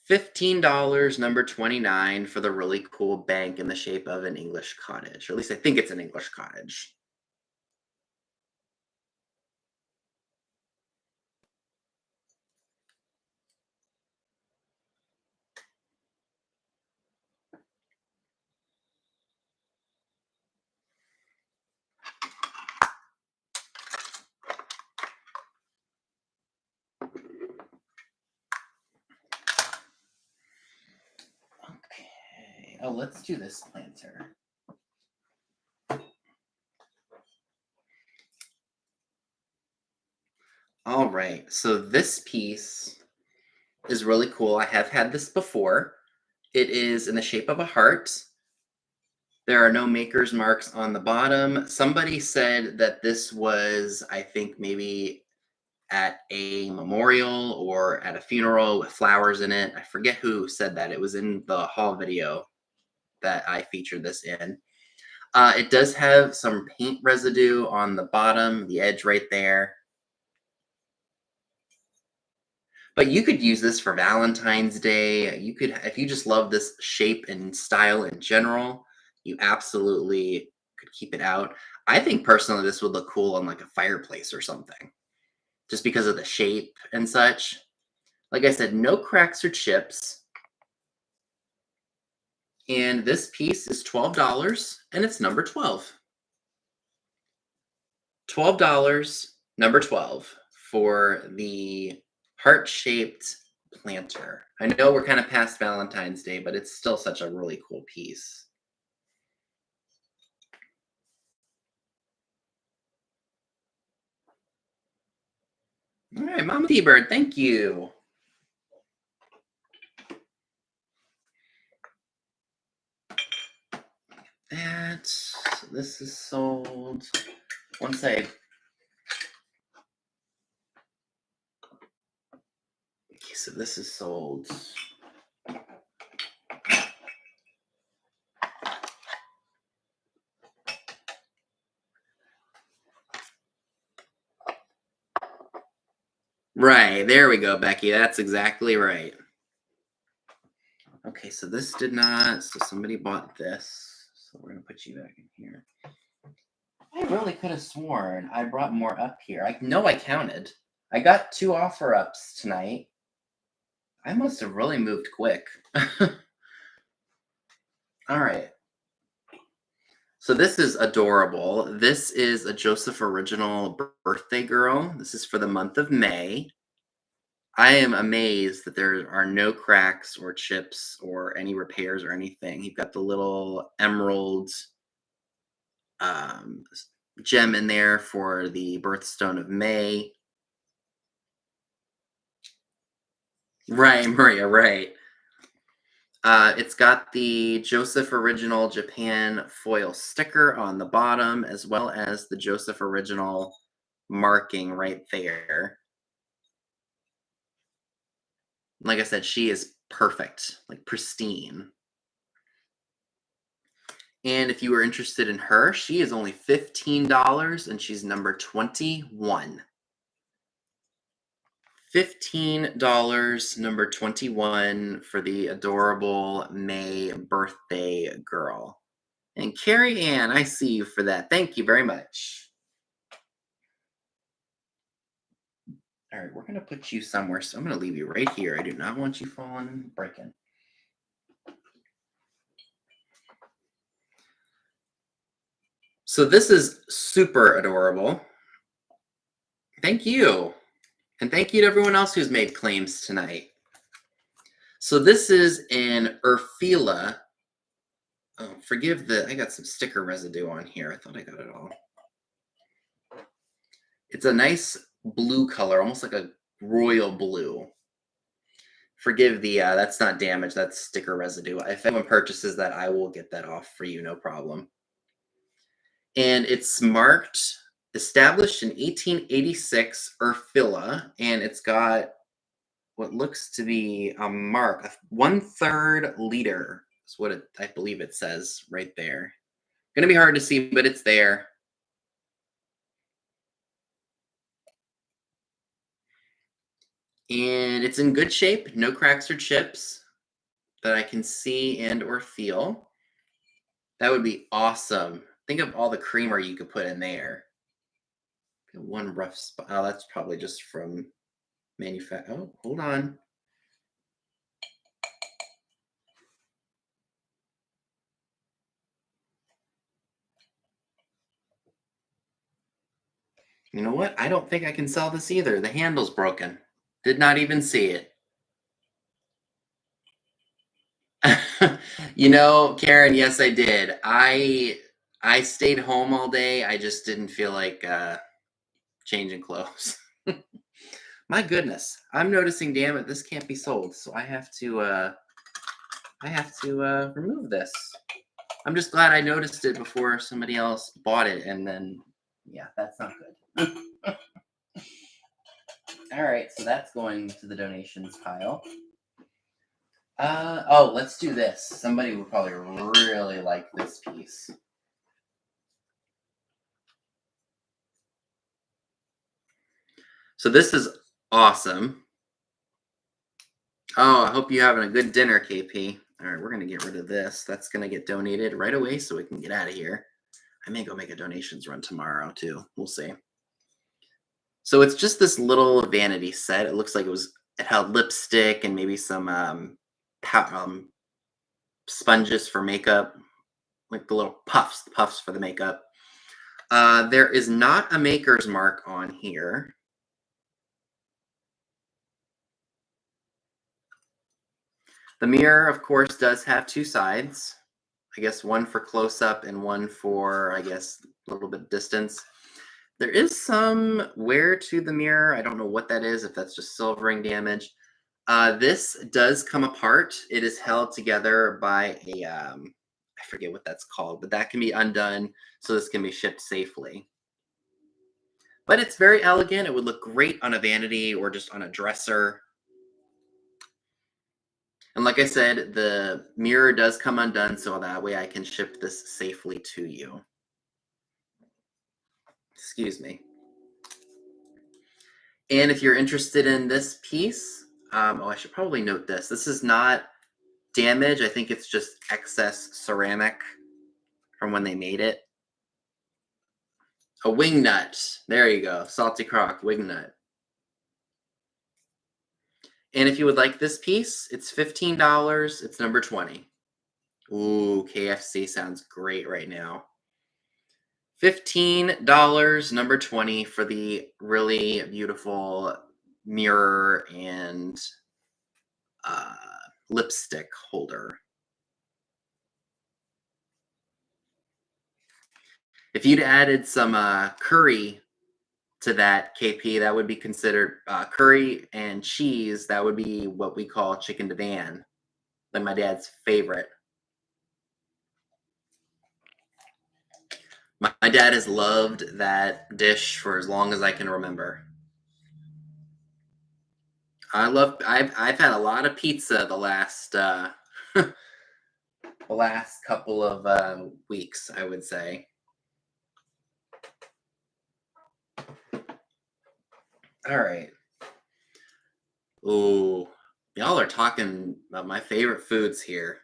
$15, number 29 for the really cool bank in the shape of an English cottage. Or at least I think it's an English cottage. Okay. Oh, let's do this planter. All right. So this piece is really cool. I have had this before. It is in the shape of a heart. There are no maker's marks on the bottom. Somebody said that this was, I think, maybe at a memorial or at a funeral with flowers in it. I forget who said that. It was in the haul video that I featured this in. It does have some paint residue on the bottom, the edge right there. But you could use this for Valentine's Day. You could, if you just love this shape and style in general, you absolutely could keep it out. I think personally this would look cool on like a fireplace or something, just because of the shape and such. Like I said, no cracks or chips. And this piece is $12 and it's number 12. $12, number 12 for the heart-shaped planter. I know we're kind of past Valentine's Day, but it's still such a really cool piece. All right, Mama T-Bird, thank you. That, this is sold. Once I, okay, so this is sold. Right, there we go, Becky. That's exactly right. Okay, so this did not, so somebody bought this. So we're gonna put you back in here. I really could have sworn I brought more up here. I know I counted. I got 2 offer ups tonight. I must have really moved quick. All right. So this is adorable. This is a Joseph Original birthday girl. This is for the month of May. I am amazed that there are no cracks or chips or any repairs or anything. You've got the little emerald um, gem in there for the birthstone of May. Right, Maria, right. It's got the Joseph Original Japan foil sticker on the bottom, as well as the Joseph Original marking right there. Like I said, she is perfect, like pristine. And if you were interested in her, she is only $15 and she's number 21. $15, number 21 for the adorable May birthday girl. And Carrie Ann, I see you for that. Thank you very much. All right, we're going to put you somewhere. So I'm going to leave you right here. I do not want you falling and breaking. So this is super adorable. Thank you. And thank you to everyone else who's made claims tonight. So this is an Urfila. Oh, forgive I got some sticker residue on here. I thought I got it all. It's a nice blue color, almost like a royal blue. Forgive the, that's not damage, that's sticker residue. If anyone purchases that, I will get that off for you, no problem. And it's marked, established in 1886, Urfila, and it's got what looks to be a mark, 1/3 liter is what I believe it says right there. Gonna be hard to see, but it's there. And it's in good shape, no cracks or chips that I can see and or feel. That would be awesome. Think of all the creamer you could put in there. One rough spot. Oh, that's probably just from manufacture. Oh, hold on. You know what? I don't think I can sell this either. The handle's broken. Did not even see it. You know, Karen, yes, I did. I stayed home all day. I just didn't feel like changing clothes. My goodness, I'm noticing. Damn it, this can't be sold. So I have to remove this. I'm just glad I noticed it before somebody else bought it, and then yeah, that's not good. All right, so that's going to the donations pile. Oh, let's do this. Somebody would probably really like this piece. So this is awesome. Oh, I hope you're having a good dinner, KP. All right, we're going to get rid of this. That's going to get donated right away so we can get out of here. I may go make a donations run tomorrow, too. We'll see. So it's just this little vanity set. It looks like it was It held lipstick and maybe some sponges for makeup, like the little puffs for the makeup. There is not a maker's mark on here. The mirror, of course, does have two sides. I guess one for close up and one for, I guess, a little bit distance. There is some wear to the mirror. I don't know what that is, if that's just silvering damage. This does come apart. It is held together by a, I forget what that's called, but that can be undone so this can be shipped safely. But it's very elegant. It would look great on a vanity or just on a dresser. And like I said, the mirror does come undone so that way I can ship this safely to you. Excuse me. And if you're interested in this piece, I should probably note this. This is not damage. I think it's just excess ceramic from when they made it. A wing nut. There you go. Salty Croc wing nut. And if you would like this piece, it's $15. It's number 20. Ooh, KFC sounds great right now. $15, number 20 for the really beautiful mirror and lipstick holder. If you'd added some curry to that KP, that would be considered curry and cheese. That would be what we call chicken divan, like my dad's favorite. My dad has loved that dish for as long as I can remember. I've had a lot of pizza the last the last couple of weeks, I would say. All right. Ooh, y'all are talking about my favorite foods here.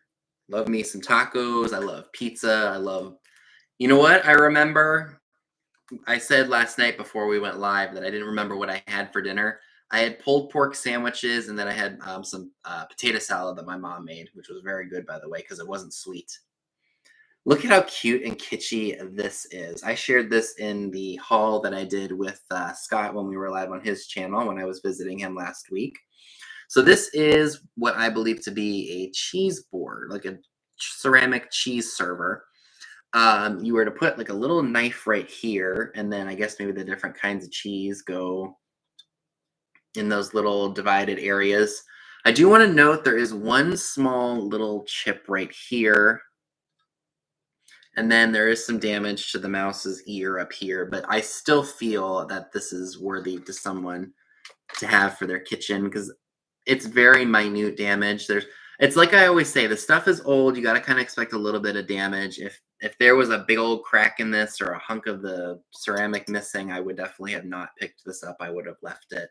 Love me some tacos. I love pizza. I love. You know what? I remember I said last night before we went live that I didn't remember what I had for dinner. I had pulled pork sandwiches, and then I had some potato salad that my mom made, which was very good, by the way, because it wasn't sweet. Look at how cute and kitschy this is. I shared this in the haul that I did with Scott when we were live on his channel when I was visiting him last week. So this is what I believe to be a cheese board, like a ceramic cheese server. You were to put like a little knife right here, and then I guess maybe the different kinds of cheese go in those little divided areas. I do want to note there is one small little chip right here. And then there is some damage to the mouse's ear up here, but I still feel that this is worthy to someone to have for their kitchen because it's very minute damage. It's like I always say, the stuff is old. You got to kind of expect a little bit of damage. If there was a big old crack in this or a hunk of the ceramic missing, I would definitely have not picked this up. I would have left it.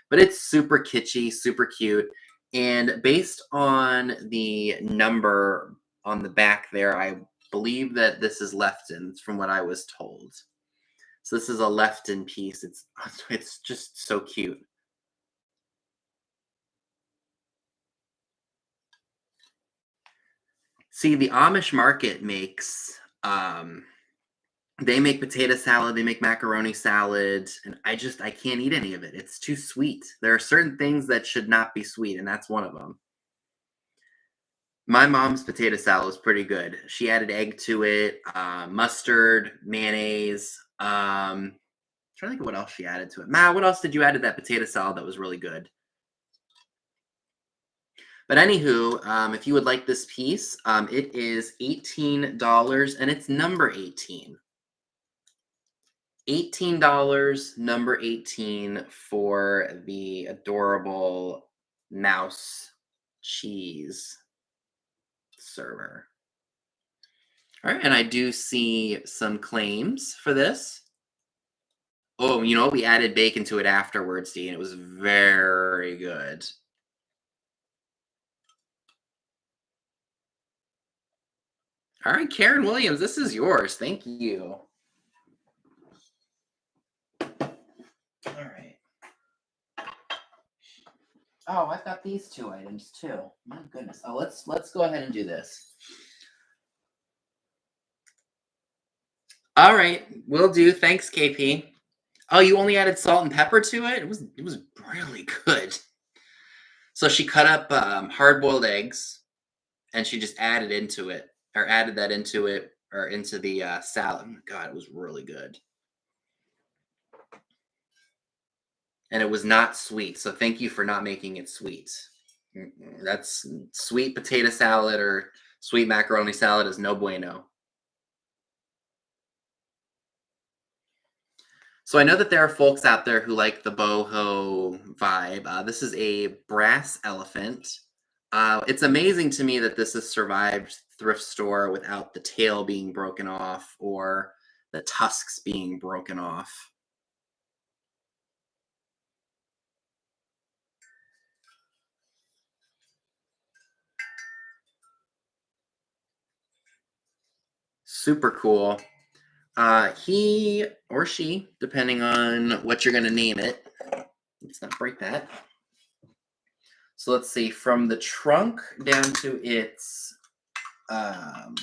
But it's super kitschy, super cute. And based on the number on the back there, I believe that this is Lefton's from what I was told. So this is a Lefton piece. It's just so cute. See, the Amish market makes they make potato salad, they make macaroni salad, and I can't eat any of it. It's too sweet. There are certain things that should not be sweet, and that's one of them. My mom's potato salad was pretty good. She added egg to it, mustard, mayonnaise. Trying to think of what else she added to it. Ma, what else did you add to that potato salad that was really good? But anywho, if you would like this piece, it is $18 and it's number 18. $18, number 18 for the adorable mouse cheese server. All right, and I do see some claims for this. Oh, you know, we added bacon to it afterwards, Dean. It was very good. All right, Karen Williams, this is yours. Thank you. All right. Oh, I've got these 2 items too. My goodness. Oh, let's go ahead and do this. All right, will do. Thanks, KP. Oh, you only added salt and pepper to it? It was really good. So she cut up hard-boiled eggs, and she just added into it, or added that into it, or into the salad. God, it was really good. And it was not sweet, so thank you for not making it sweet. That's sweet potato salad or sweet macaroni salad is no bueno. So I know that there are folks out there who like the boho vibe. This is a brass elephant. It's amazing to me that this has survived thrift store without the tail being broken off or the tusks being broken off. Super cool. He or she, depending on what you're going to name it. Let's not break that. So let's see, from the trunk down to its, from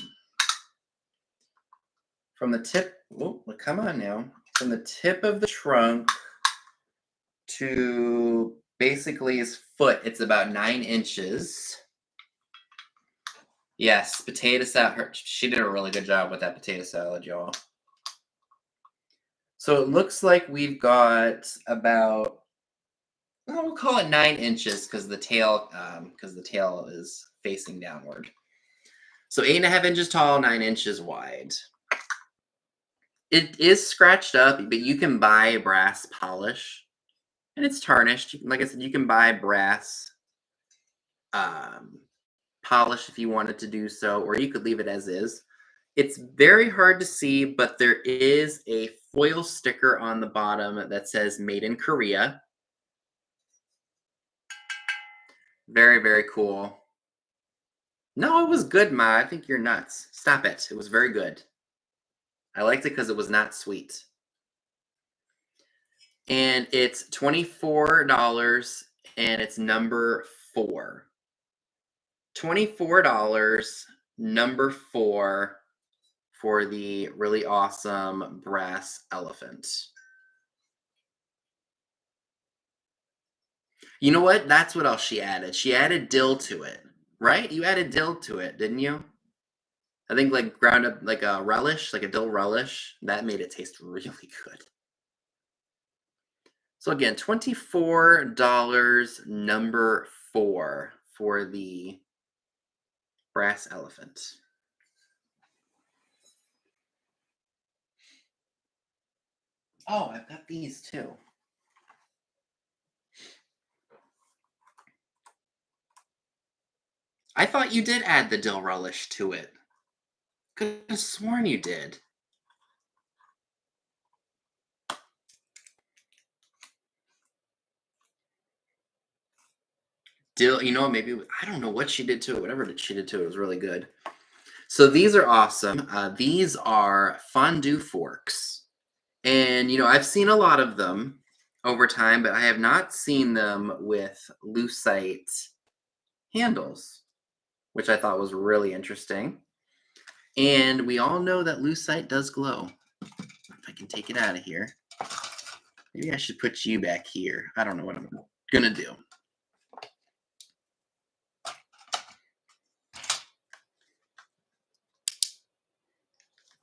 the tip, oh, come on now. From the tip of the trunk to basically his foot, it's about 9 inches. Yes, potato salad. She did a really good job with that potato salad, y'all. So it looks like we've got about, well, we'll call it 9 inches because the tail is facing downward. So 8.5 inches tall, 9 inches wide. It is scratched up, but you can buy brass polish, and it's tarnished. Like I said, you can buy brass polish if you wanted to do so, or you could leave it as is. It's very hard to see, but there is a foil sticker on the bottom that says "Made in Korea." Very, very cool. No, it was good, Ma. I think you're nuts. Stop it. It was very good. I liked it because it was not sweet. And it's $24, and it's number 4. $24, number 4, for the really awesome brass elephant. You know what? That's what else she added. She added dill to it, right? You added dill to it, didn't you? I think like ground up like a relish, like a dill relish. That made it taste really good. So again, $24, number 4, for the brass elephant. Oh, I've got these too. I thought you did add the dill relish to it. Could have sworn you did. Dill, you know, maybe, I don't know what she did to it. Whatever she did to it was really good. So these are awesome. These are fondue forks. And, you know, I've seen a lot of them over time, but I have not seen them with lucite handles, which I thought was really interesting. And we all know that lucite does glow. If I can take it out of here. Maybe I should put you back here. I don't know what I'm going to do.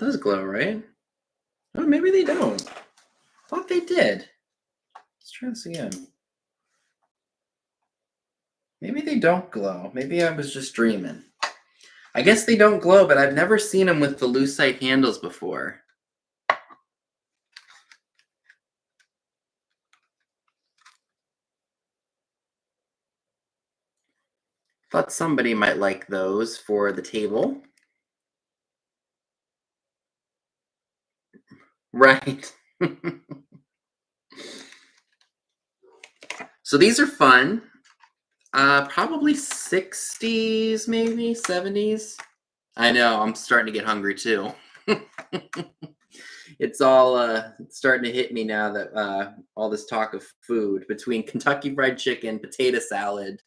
It does glow, right? Oh, maybe they don't. I thought they did. Let's try this again. Maybe they don't glow. Maybe I was just dreaming. I guess they don't glow, but I've never seen them with the lucite handles before. Thought somebody might like those for the table. Right. So these are fun. Probably 60s, maybe 70s. I know, I'm starting to get hungry too. It's all it's starting to hit me now that all this talk of food between Kentucky Fried Chicken, potato salad,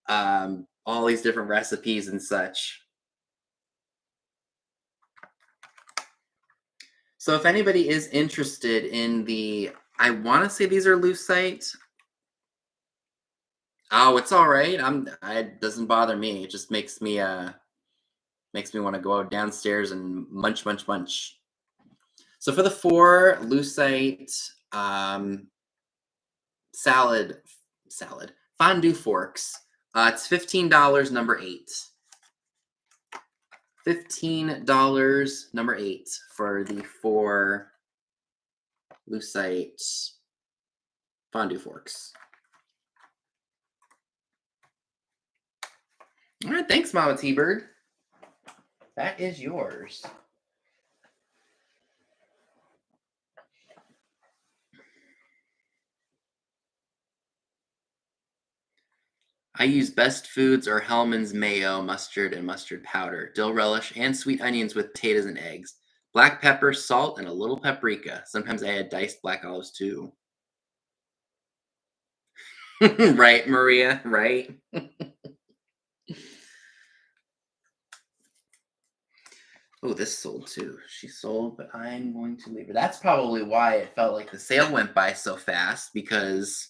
all these different recipes and such. So if anybody is interested in I want to say these are lucite. Oh, it's all right. It doesn't bother me. It just makes me want to go downstairs and munch, munch, munch. So for the 4 lucite salad fondue forks, it's $15, number 8. $15, number 8 for the 4 lucite fondue forks. All right, thanks, Mama T-Bird. That is yours. I use Best Foods or Hellman's mayo, mustard, and mustard powder, dill relish, and sweet onions with potatoes and eggs. Black pepper, salt, and a little paprika. Sometimes I add diced black olives too. Right, Maria, right? Oh, this sold too. She sold, but I'm going to leave her. That's probably why it felt like the sale went by so fast, because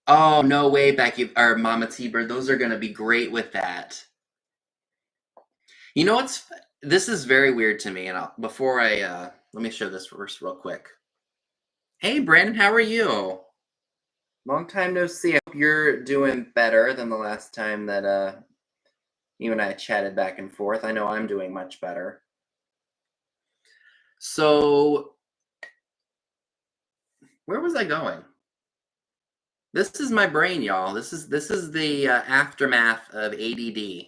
oh, no way, Becky or Mama T-Bird. Those are gonna be great with that. You know what's this is very weird to me, and before I let me show this first real quick. Hey Brandon, how are you? Long time no see. I hope you're doing better than the last time that you and I chatted back and forth. I know I'm doing much better. So, where was I going? This is my brain, y'all. This is the aftermath of ADD.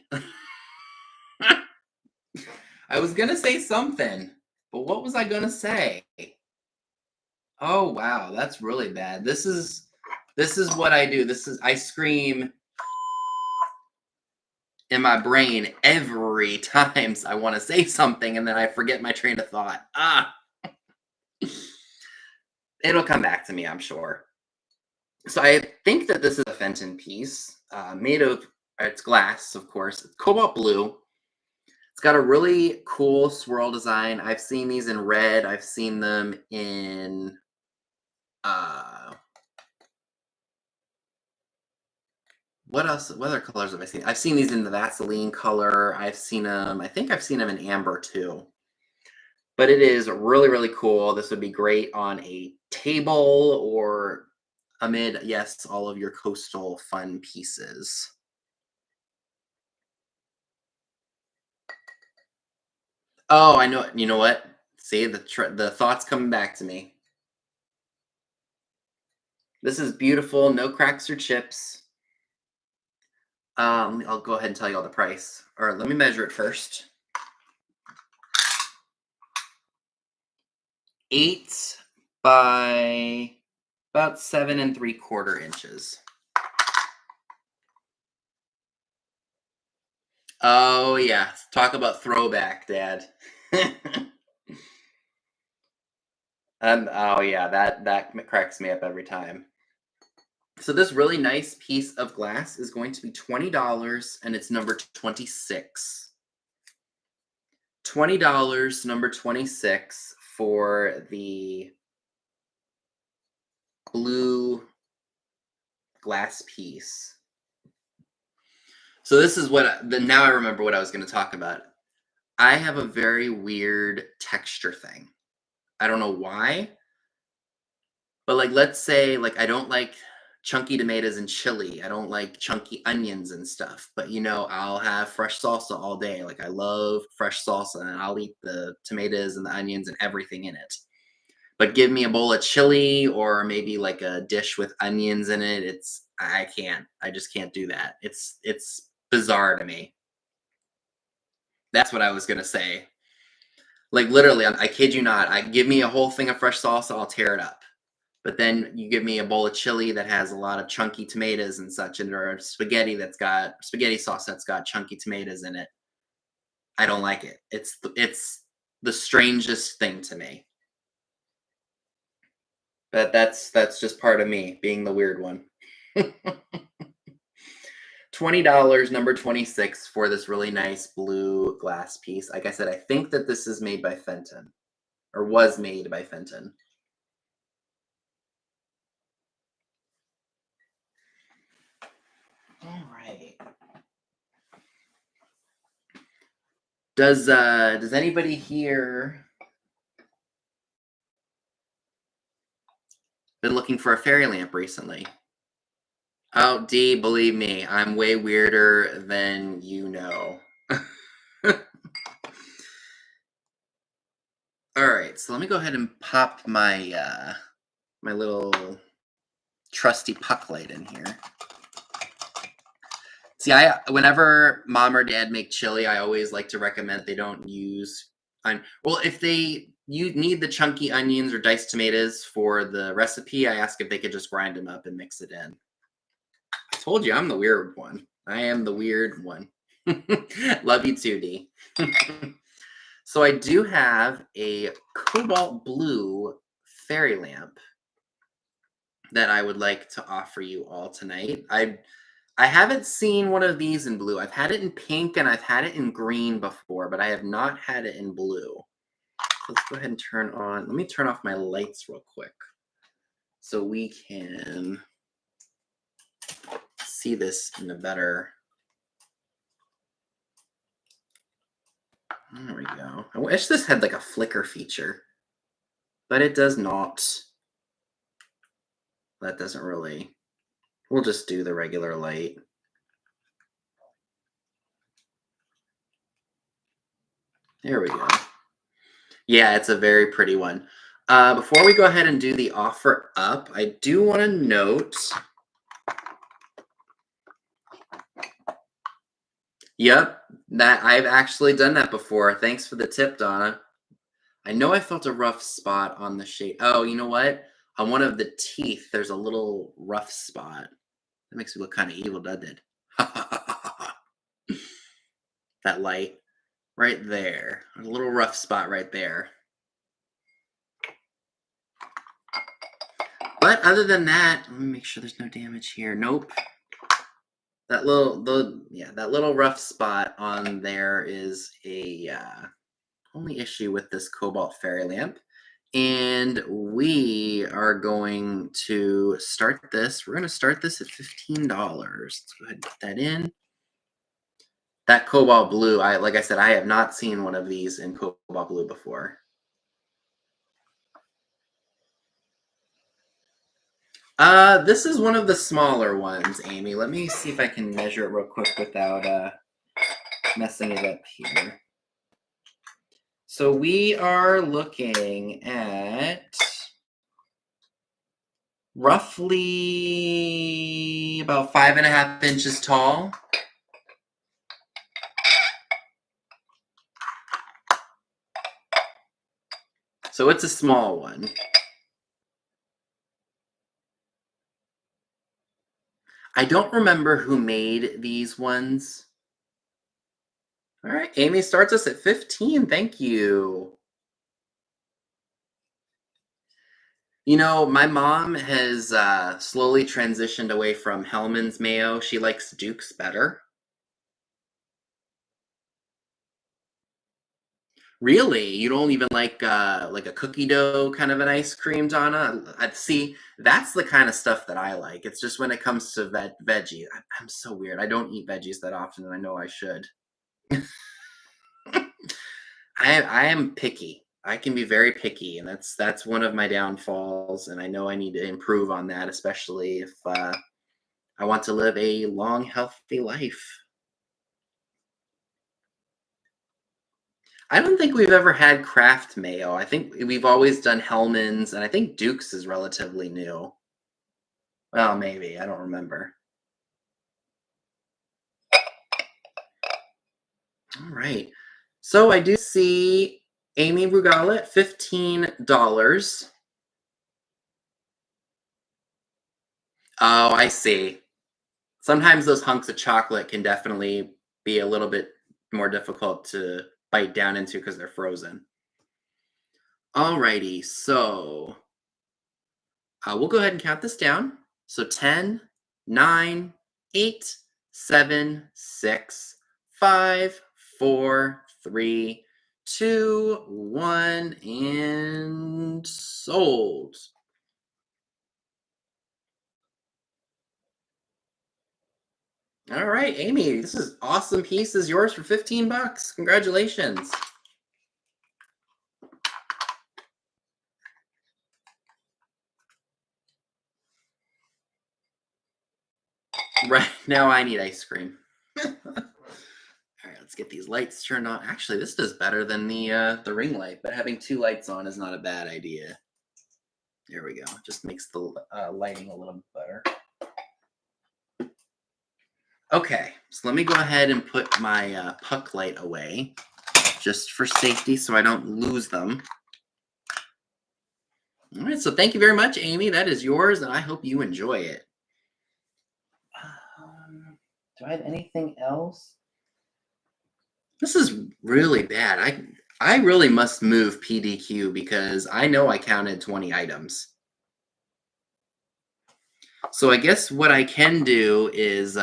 I was gonna say something, but what was I gonna say? Oh wow, that's really bad. This is what I do. I scream in my brain every time I want to say something, and then I forget my train of thought. It'll come back to me, I'm sure. So I think that this is a Fenton piece made of it's glass, of course. It's cobalt blue. It's got a really cool swirl design. I've seen these in red. I've seen them in what else? What other colors have I seen? I've seen these in the Vaseline color. I've seen them. I think I've seen them in amber too. But it is really, really cool. This would be great on a table or amid, yes, all of your coastal fun pieces. Oh, I know. You know what? See, the thoughts coming back to me. This is beautiful. No cracks or chips. I'll go ahead and tell you all the price. Or let me measure it first. 8 by about 7 3/4 inches. Oh yeah, talk about throwback, Dad. Oh yeah, that cracks me up every time. So this really nice piece of glass is going to be $20, and it's number 26. $20, number 26 for the blue glass piece. So this is now I remember what I was going to talk about. I have a very weird texture thing. I don't know why, but like let's say like I don't like chunky tomatoes and chili. I don't like chunky onions and stuff, but I'll have fresh salsa all day. Like I love fresh salsa, and I'll eat the tomatoes and the onions and everything in it. But give me a bowl of chili or maybe like a dish with onions in it. I can't. I just can't do that. It's bizarre to me. That's what I was gonna say. Like literally, I kid you not. I give me a whole thing of fresh salsa, I'll tear it up. But then you give me a bowl of chili that has a lot of chunky tomatoes and such, or spaghetti sauce that's got chunky tomatoes in it. I don't like it. It's the strangest thing to me. But that's just part of me being the weird one. $20, number 26 for this really nice blue glass piece. Like I said, I think that this is made by Fenton or was made by Fenton. All right. Does anybody here been looking for a fairy lamp recently? Oh, D, believe me, I'm way weirder than you know. All right, so let me go ahead and pop my my little trusty puck light in here. See, whenever mom or dad make chili, I always like to recommend they don't use well, if you need the chunky onions or diced tomatoes for the recipe, I ask if they could just grind them up and mix it in. I told you I'm the weird one. I am the weird one. Love you too, D. So I do have a cobalt blue fairy lamp that I would like to offer you all tonight. I haven't seen one of these in blue. I've had it in pink and I've had it in green before, but I have not had it in blue. Let's go ahead and let me turn off my lights real quick so we can see this in a better. There we go. I wish this had like a flicker feature, but it does not. That doesn't really. We'll just do the regular light. There we go. Yeah, it's a very pretty one. Before we go ahead and do the offer up, I do want to note. Yep, that I've actually done that before. Thanks for the tip, Donna. I know I felt a rough spot on the shade. Oh, you know what? On one of the teeth, there's a little rough spot. That makes me look kind of evil, doesn't it? That light right there. A little rough spot right there. But other than that, let me make sure there's no damage here. Nope. That little rough spot on there is a only issue with this cobalt fairy lamp. And we are going to start this. We're going to start this at $15. Let's go ahead and put that in. That cobalt blue, like I said, I have not seen one of these in cobalt blue before. This is one of the smaller ones, Amy. Let me see if I can measure it real quick without messing it up here. So we are looking at roughly about 5.5 inches tall. So it's a small one. I don't remember who made these ones. All right, Amy starts us at 15. Thank you. You know, my mom has slowly transitioned away from Hellman's mayo. She likes Duke's better. Really? You don't even like a cookie dough kind of an ice cream, Donna? See, that's the kind of stuff that I like. It's just when it comes to veggie. I'm so weird. I don't eat veggies that often, and I know I should. I am picky. I can be very picky, and that's one of my downfalls. And I know I need to improve on that, especially if I want to live a long, healthy life. I don't think we've ever had Kraft mayo. I think we've always done Hellman's, and I think Duke's is relatively new. Well, maybe. I don't remember. All right. So I do see Amy Rugala at $15. Oh, I see. Sometimes those hunks of chocolate can definitely be a little bit more difficult to bite down into because they're frozen. Alrighty, so we'll go ahead and count this down. So 10, 9, 8, 7, 6, 5, 4, 3, 2, 1, and sold. All right, Amy, this is awesome piece is yours for 15 bucks. Congratulations. Right now I need ice cream. All right, let's get these lights turned on. Actually, this does better than the ring light, but having two lights on is not a bad idea. There we go. Just makes the lighting a little better. Okay, so let me go ahead and put my puck light away, just for safety so I don't lose them. All right, so thank you very much, Amy. That is yours, and I hope you enjoy it. Do I have anything else? This is really bad. I really must move PDQ because I know I counted 20 items. So I guess what I can do is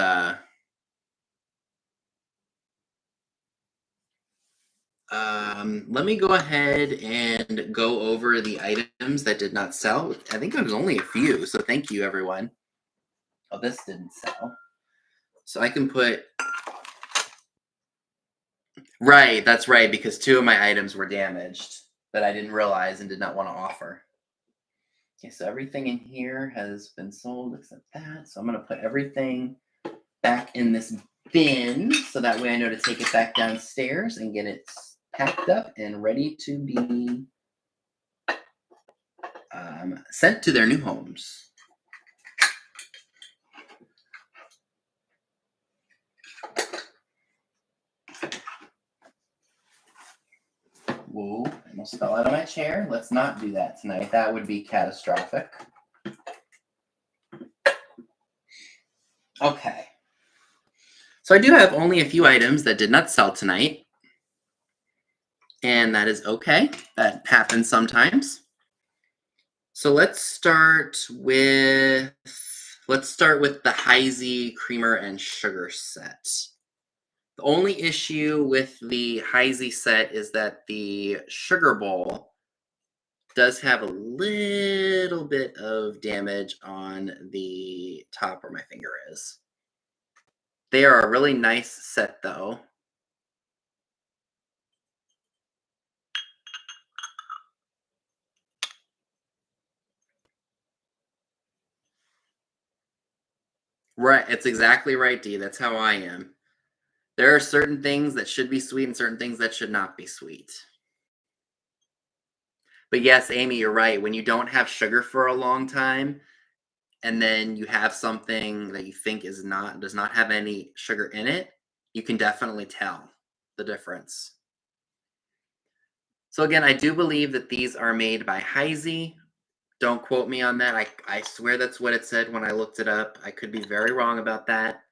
let me go ahead and go over the items that did not sell. I think there was only a few, so thank you, everyone. Oh, this didn't sell. So I can put... Right, that's right, because two of my items were damaged that I didn't realize and did not want to offer. Okay, so everything in here has been sold except that. So I'm going to put everything back in this bin so that way I know to take it back downstairs and get it packed up and ready to be sent to their new homes. Whoa, I almost fell out of my chair. Let's not do that tonight. That would be catastrophic. Okay. So I do have only a few items that did not sell tonight. And that is okay. That happens sometimes. So let's start with the Heisey creamer and sugar set. The only issue with the Heisey set is that the sugar bowl does have a little bit of damage on the top where my finger is. They are a really nice set though. Right, it's exactly right, Dee. That's how I am. There are certain things that should be sweet and certain things that should not be sweet. But yes, Amy, you're right. When you don't have sugar for a long time, and then you have something that you think does not have any sugar in it, you can definitely tell the difference. So again, I do believe that these are made by Heisey. Don't quote me on that. I swear that's what it said when I looked it up. I could be very wrong about that.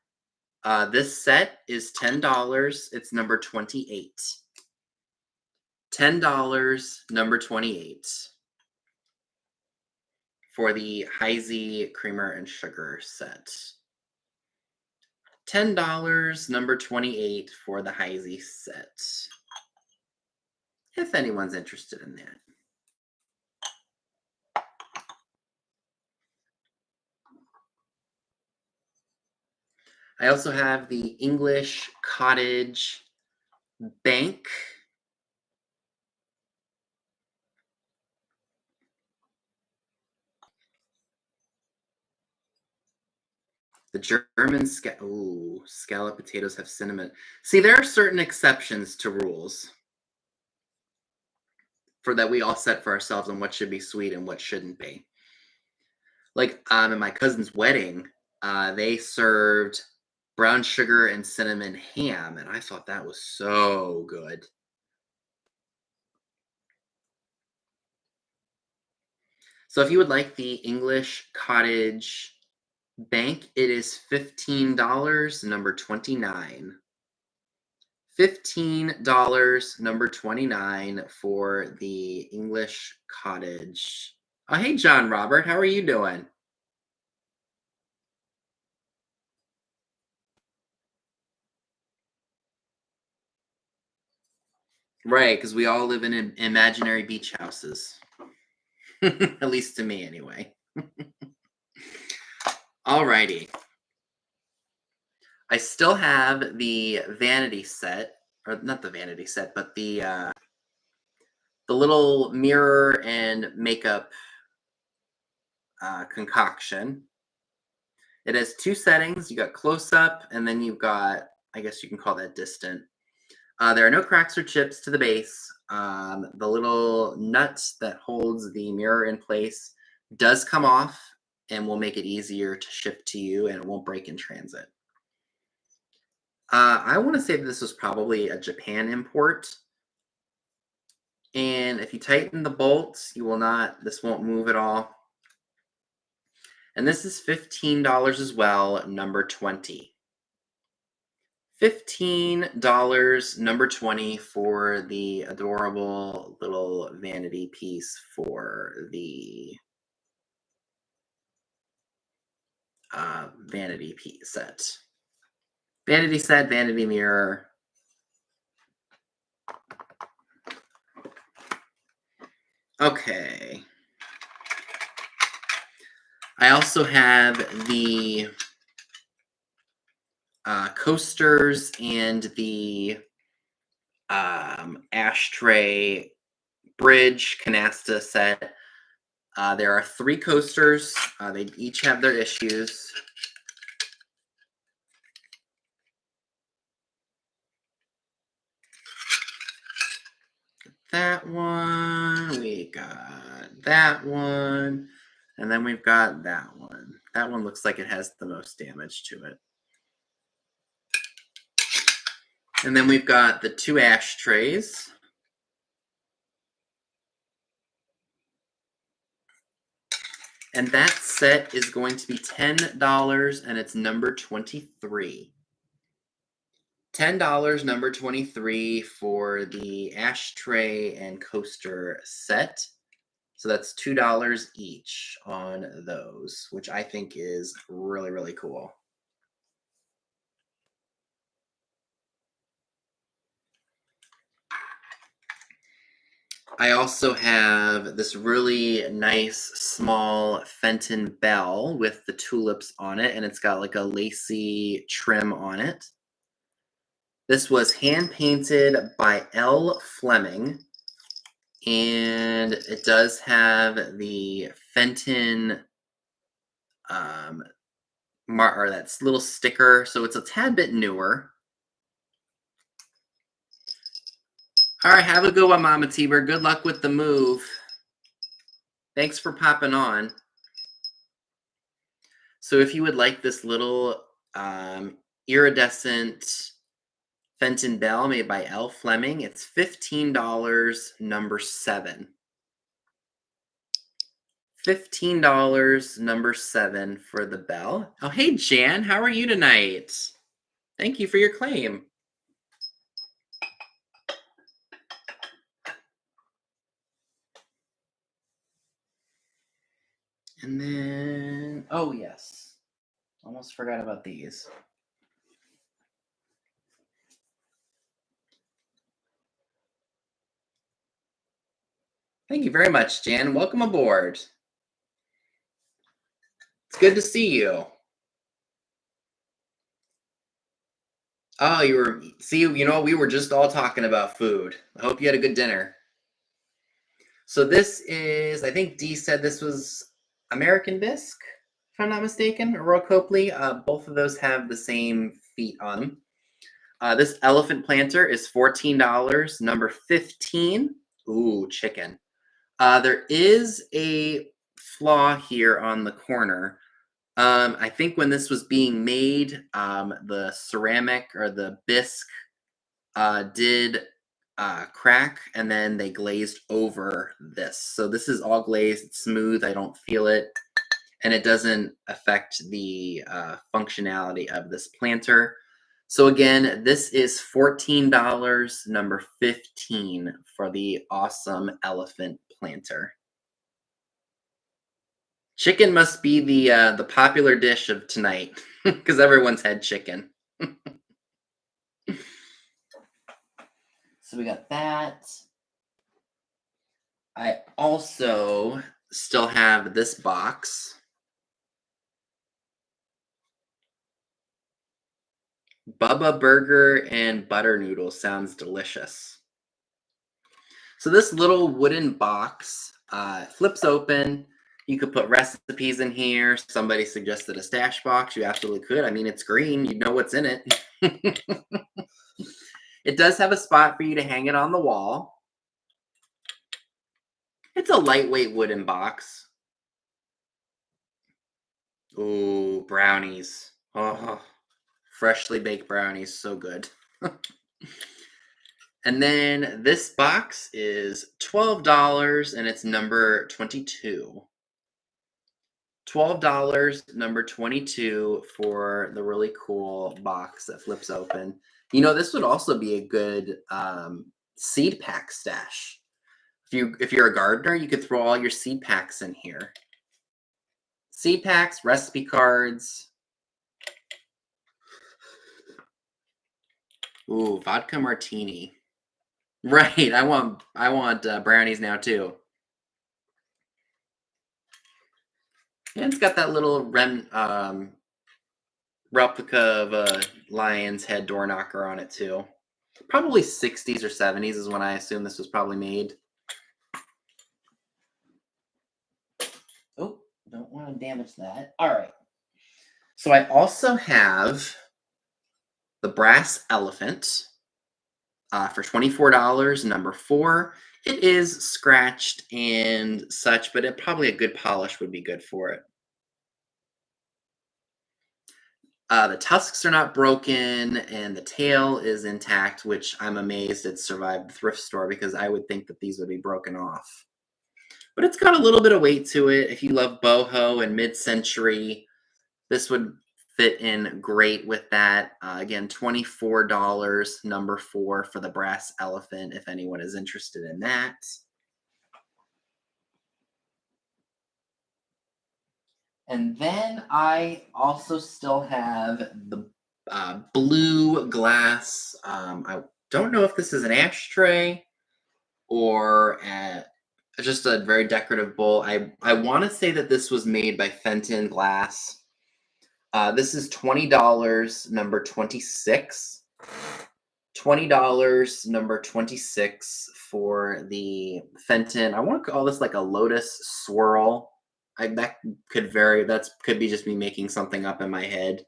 This set is $10. It's number 28. $10, number 28. For the Heisey creamer and sugar set. $10, number 28 for the Heisey set. If anyone's interested in that. I also have the English Cottage Bank. The German scallop potatoes have cinnamon. See, there are certain exceptions to rules for that we all set for ourselves on what should be sweet and what shouldn't be. Like in my cousin's wedding, they served brown sugar and cinnamon ham, and I thought that was so good. So if you would like the English Cottage Bank, it is $15, number 29. $15, number 29 for the English cottage. Oh, hey, John Robert, how are you doing? Right, because we all live in imaginary beach houses. At least to me, anyway. Alrighty. I still have the vanity set, or not the vanity set, but the little mirror and makeup concoction. It has two settings. You got close up, and then you've got, I guess you can call that distant. There are no cracks or chips to the base. The little nut that holds the mirror in place does come off and will make it easier to ship to you, and it won't break in transit. I want to say that this was probably a Japan import. And if you tighten the bolts, this won't move at all. And this is $15 as well, number 20. $15, number 20 for the adorable little vanity piece for the vanity piece set. Vanity set, vanity mirror. Okay. I also have the coasters and the ashtray bridge canasta set. There are 3 coasters. They each have their issues. That one, we got that one, and then we've got that one. That one looks like it has the most damage to it. And then we've got the 2 ashtrays. And that set is going to be $10, and it's number 23. $10, number 23 for the ashtray and coaster set. So that's $2 each on those, which I think is really, really cool. I also have this really nice small Fenton bell with the tulips on it, and it's got like a lacy trim on it. This was hand painted by L. Fleming, and it does have the Fenton or that little sticker, so it's a tad bit newer. All right, have a good one, Mama T-Bird. Good luck with the move. Thanks for popping on. So if you would like this little iridescent Fenton bell made by L. Fleming, it's $15, number 7. $15, number 7 for the bell. Oh, hey, Jan, how are you tonight? Thank you for your claim. And then, oh yes, almost forgot about these. Thank you very much, Jan. Welcome aboard. It's good to see you. Oh, we were just all talking about food. I hope you had a good dinner. So this is, I think Dee said this was American bisque, if I'm not mistaken, or Royal Copley. Both of those have the same feet on them. This elephant planter is $14, number 15. Ooh, chicken. There is a flaw here on the corner. I think when this was being made, the ceramic or the bisque did crack, and then they glazed over this. So this is all glazed, it's smooth, I don't feel it, and it doesn't affect the functionality of this planter. So again, this is $14, number 15 for the awesome elephant planter. Chicken must be the popular dish of tonight because everyone's had chicken. So we got that. I also still have this box. Bubba Burger and butter noodles sounds delicious. So this little wooden box flips open. You could put recipes in here. Somebody suggested a stash box. You absolutely could. I mean, it's green. You know what's in it. It does have a spot for you to hang it on the wall. It's a lightweight wooden box. Ooh, brownies. Oh, freshly baked brownies. So good. And then this box is $12 and it's number 22. $12, number 22 for the really cool box that flips open. You know, this would also be a good seed pack stash. If you're a gardener, you could throw all your seed packs in here. Seed packs, recipe cards. Ooh, vodka martini. Right, I want brownies now too. And it's got that little replica of a lion's head door knocker on it too. Probably 60s or 70s is when I assume this was probably made. Oh, don't want to damage that. All right. So I also have the brass elephant for $24, number 4. It is scratched and such, but probably a good polish would be good for it. The tusks are not broken and the tail is intact, which I'm amazed it survived the thrift store because I would think that these would be broken off. But it's got a little bit of weight to it. If you love boho and mid-century, this would fit in great with that. Again, $24, number 4 for the brass elephant, if anyone is interested in that. And then I also still have the blue glass. I don't know if this is an ashtray or just a very decorative bowl. I want to say that this was made by Fenton Glass. This is $20, number 26. $20, number 26 for the Fenton. I want to call this like a lotus swirl. That could vary. That could be just me making something up in my head.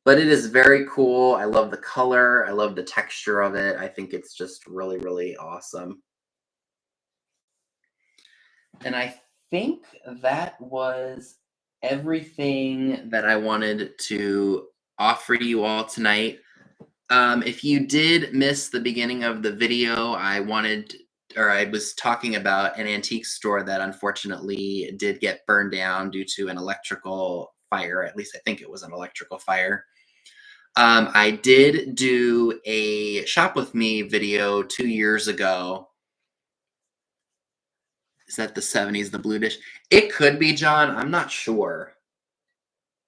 But it is very cool. I love the color. I love the texture of it. I think it's just really, really awesome. And I think that was everything that I wanted to offer you all tonight. If you did miss the beginning of the video, I was talking about an antique store that unfortunately did get burned down due to an electrical fire. At least I think it was an electrical fire. I did do a Shop With Me video 2 years ago. Is that the 70s, the blue dish? It could be, John. I'm not sure.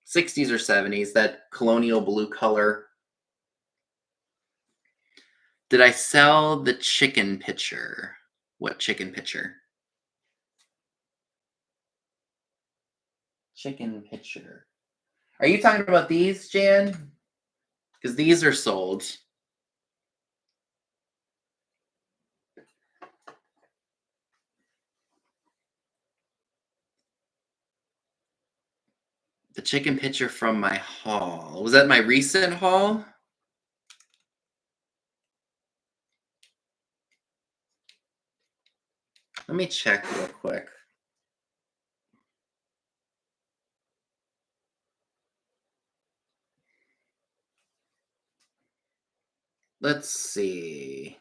60s or 70s, that colonial blue color. Did I sell the chicken pitcher? What chicken pitcher? Chicken pitcher. Are you talking about these, Jan? Because these are sold. The chicken pitcher from my haul. Was that my recent haul? Let me check real quick. Let's see.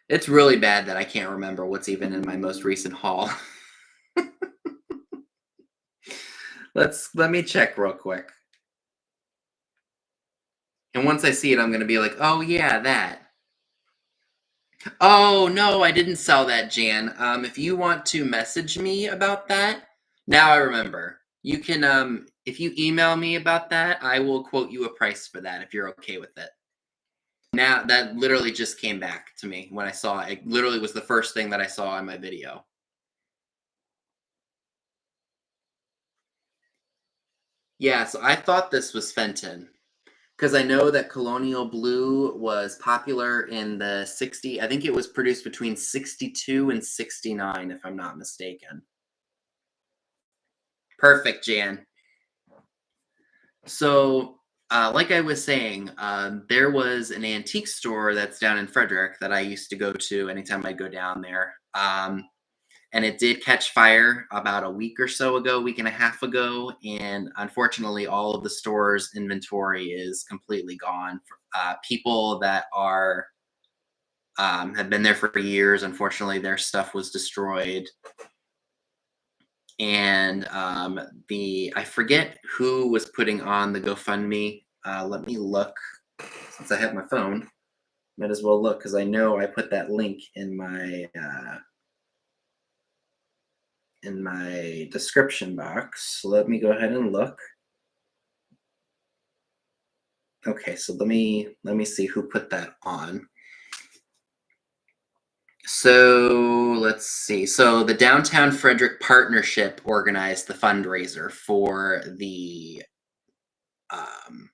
It's really bad that I can't remember what's even in my most recent haul. Let me check real quick. And once I see it, I'm going to be like, oh, yeah, that. Oh, no, I didn't sell that, Jan. If you want to message me about that, now I remember. You can, if you email me about that, I will quote you a price for that if you're okay with it. Now, that literally just came back to me when I saw it. It literally was the first thing that I saw in my video. Yeah, so I thought this was Fenton. Because I know that Colonial Blue was popular in the 60s. I think it was produced between 62 and 69, if I'm not mistaken. Perfect, Jan. So, like I was saying, there was an antique store that's down in Frederick that I used to go to anytime I go down there. And it did catch fire about a week or so ago, week and a half ago. And unfortunately, all of the store's inventory is completely gone. People that are have been there for years, unfortunately, their stuff was destroyed. And I forget who was putting on the GoFundMe. Let me look. Since I have my phone, might as well look because I know I put that link in my description box. So let me go ahead and look. Okay, so let me see who put that on. So let's see. So the Downtown Frederick Partnership organized the fundraiser for the um,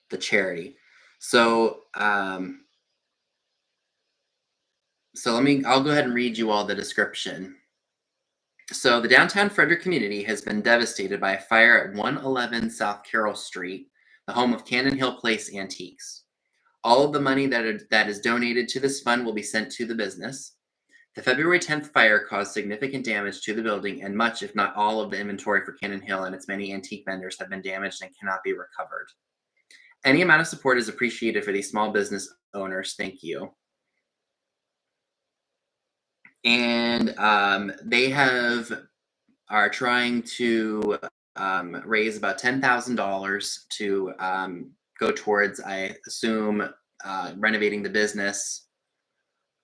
the charity. So I'll go ahead and read you all the description. So the downtown Frederick community has been devastated by a fire at 111 South Carroll Street, the home of Cannon Hill Place Antiques. All of the money that is donated to this fund will be sent to the business. The February 10th fire caused significant damage to the building, and much, if not all, of the inventory for Cannon Hill and its many antique vendors have been damaged and cannot be recovered. Any amount of support is appreciated for these small business owners. Thank you. And they are trying to raise about $10,000 to go towards, I assume, renovating the business.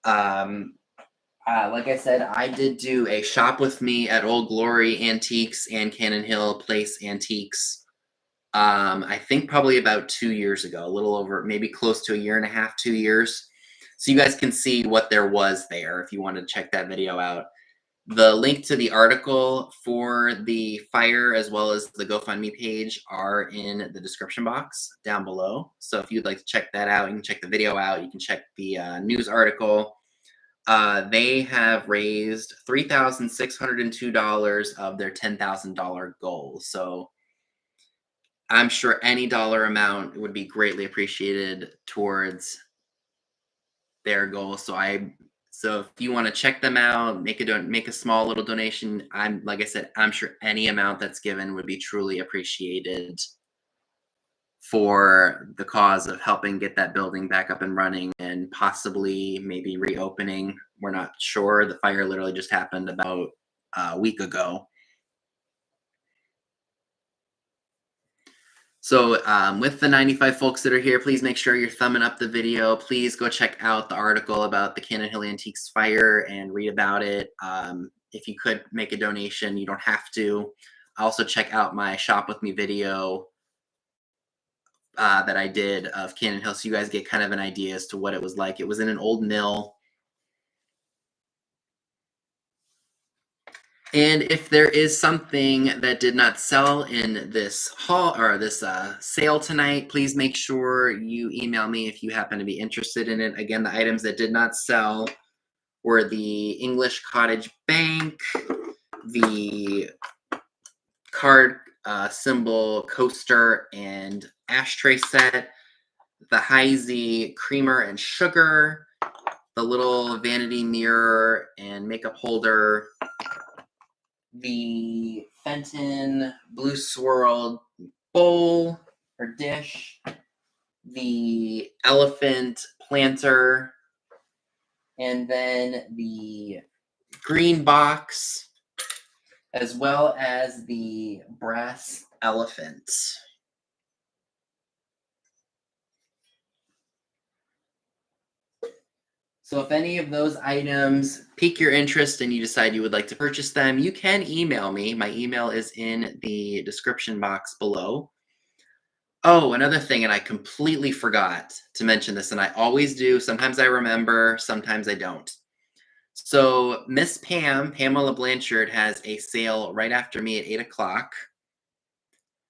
Like I said, I did do a shop with me at Old Glory Antiques and Cannon Hill Place Antiques. I think probably about 2 years ago, a little over, maybe close to a year and a half, 2 years. So you guys can see what there was there if you want to check that video out. The link to the article for the fire as well as the GoFundMe page are in the description box down below. So if you'd like to check that out, you can check the video out. You can check the news article. They have raised $3,602 of their $10,000 goal. So I'm sure any dollar amount would be greatly appreciated towards their goal. So if you want to check them out, make a small little donation. Like I said, I'm sure any amount that's given would be truly appreciated for the cause of helping get that building back up and running and possibly maybe reopening. We're not sure. The fire literally just happened about a week ago. So with the 95 folks that are here, please make sure you're thumbing up the video. Please go check out the article about the Cannon Hill Antiques fire and read about it. If you could make a donation, you don't have to. Also check out my Shop With Me video that I did of Cannon Hill so you guys get kind of an idea as to what it was like. It was in an old mill. And if there is something that did not sell in this haul or this sale tonight, please make sure you email me if you happen to be interested in it. Again, the items that did not sell were the English Cottage Bank, the card symbol coaster and ashtray set, the Heisey creamer and sugar, the little vanity mirror and makeup holder, the Fenton Blue Swirl bowl or dish, the elephant planter, and then the green box, as well as the brass elephant. So if any of those items pique your interest and you decide you would like to purchase them, you can email me. My email is in the description box below. Oh, another thing, and I completely forgot to mention this, and I always do. Sometimes I remember, sometimes I don't. So Miss Pam, Pamela Blanchard, has a sale right after me at 8 o'clock.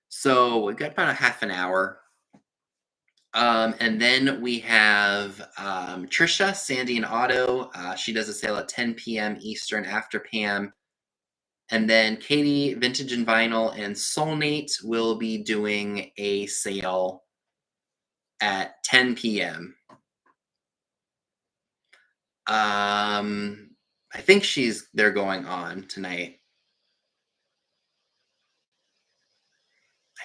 So we've got about a half an hour. And then we have Trisha, Sandy and Otto. She does a sale at 10 p.m. Eastern after Pam. And then Katie, Vintage and Vinyl, and Soulmate will be doing a sale at 10 p.m. I think they're going on tonight.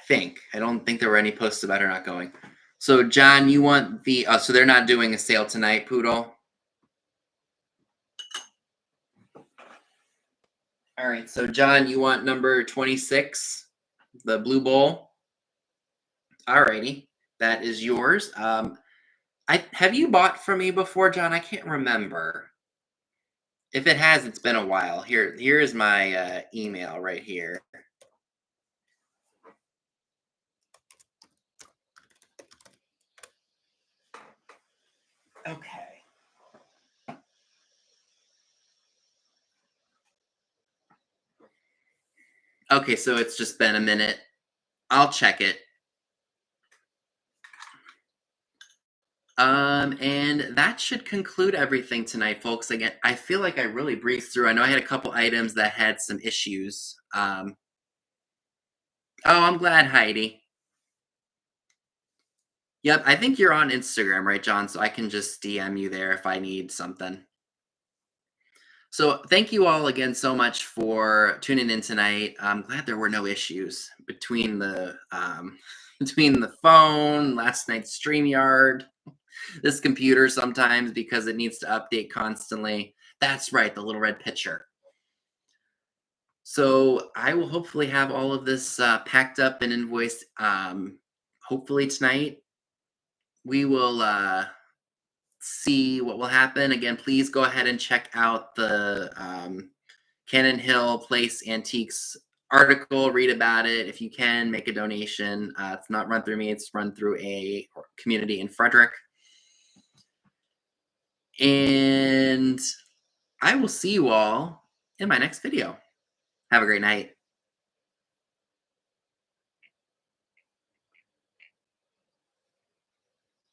I don't think there were any posts about her not going. So John, you want so they're not doing a sale tonight, Poodle? All right, so John, you want number 26, the blue bowl? All righty, that is yours. Have you bought from me before, John? I can't remember. If it has, it's been a while. Here is my email right here. Okay. Okay, so it's just been a minute. I'll check it. And that should conclude everything tonight, folks. Again, I feel like I really breezed through. I know I had a couple items that had some issues. Oh, I'm glad, Heidi. Yep, I think you're on Instagram, right, John? So I can just DM you there if I need something. So thank you all again so much for tuning in tonight. I'm glad there were no issues between the between the phone, last night's StreamYard, this computer sometimes because it needs to update constantly. That's right, the little red picture. So I will hopefully have all of this packed up and invoiced. Hopefully tonight we will see what will happen. Again, please go ahead and check out the Cannon Hill Place Antiques article. Read about it. If you can, make a donation. It's not run through me. It's run through a community in Frederick. And I will see you all in my next video. Have a great night.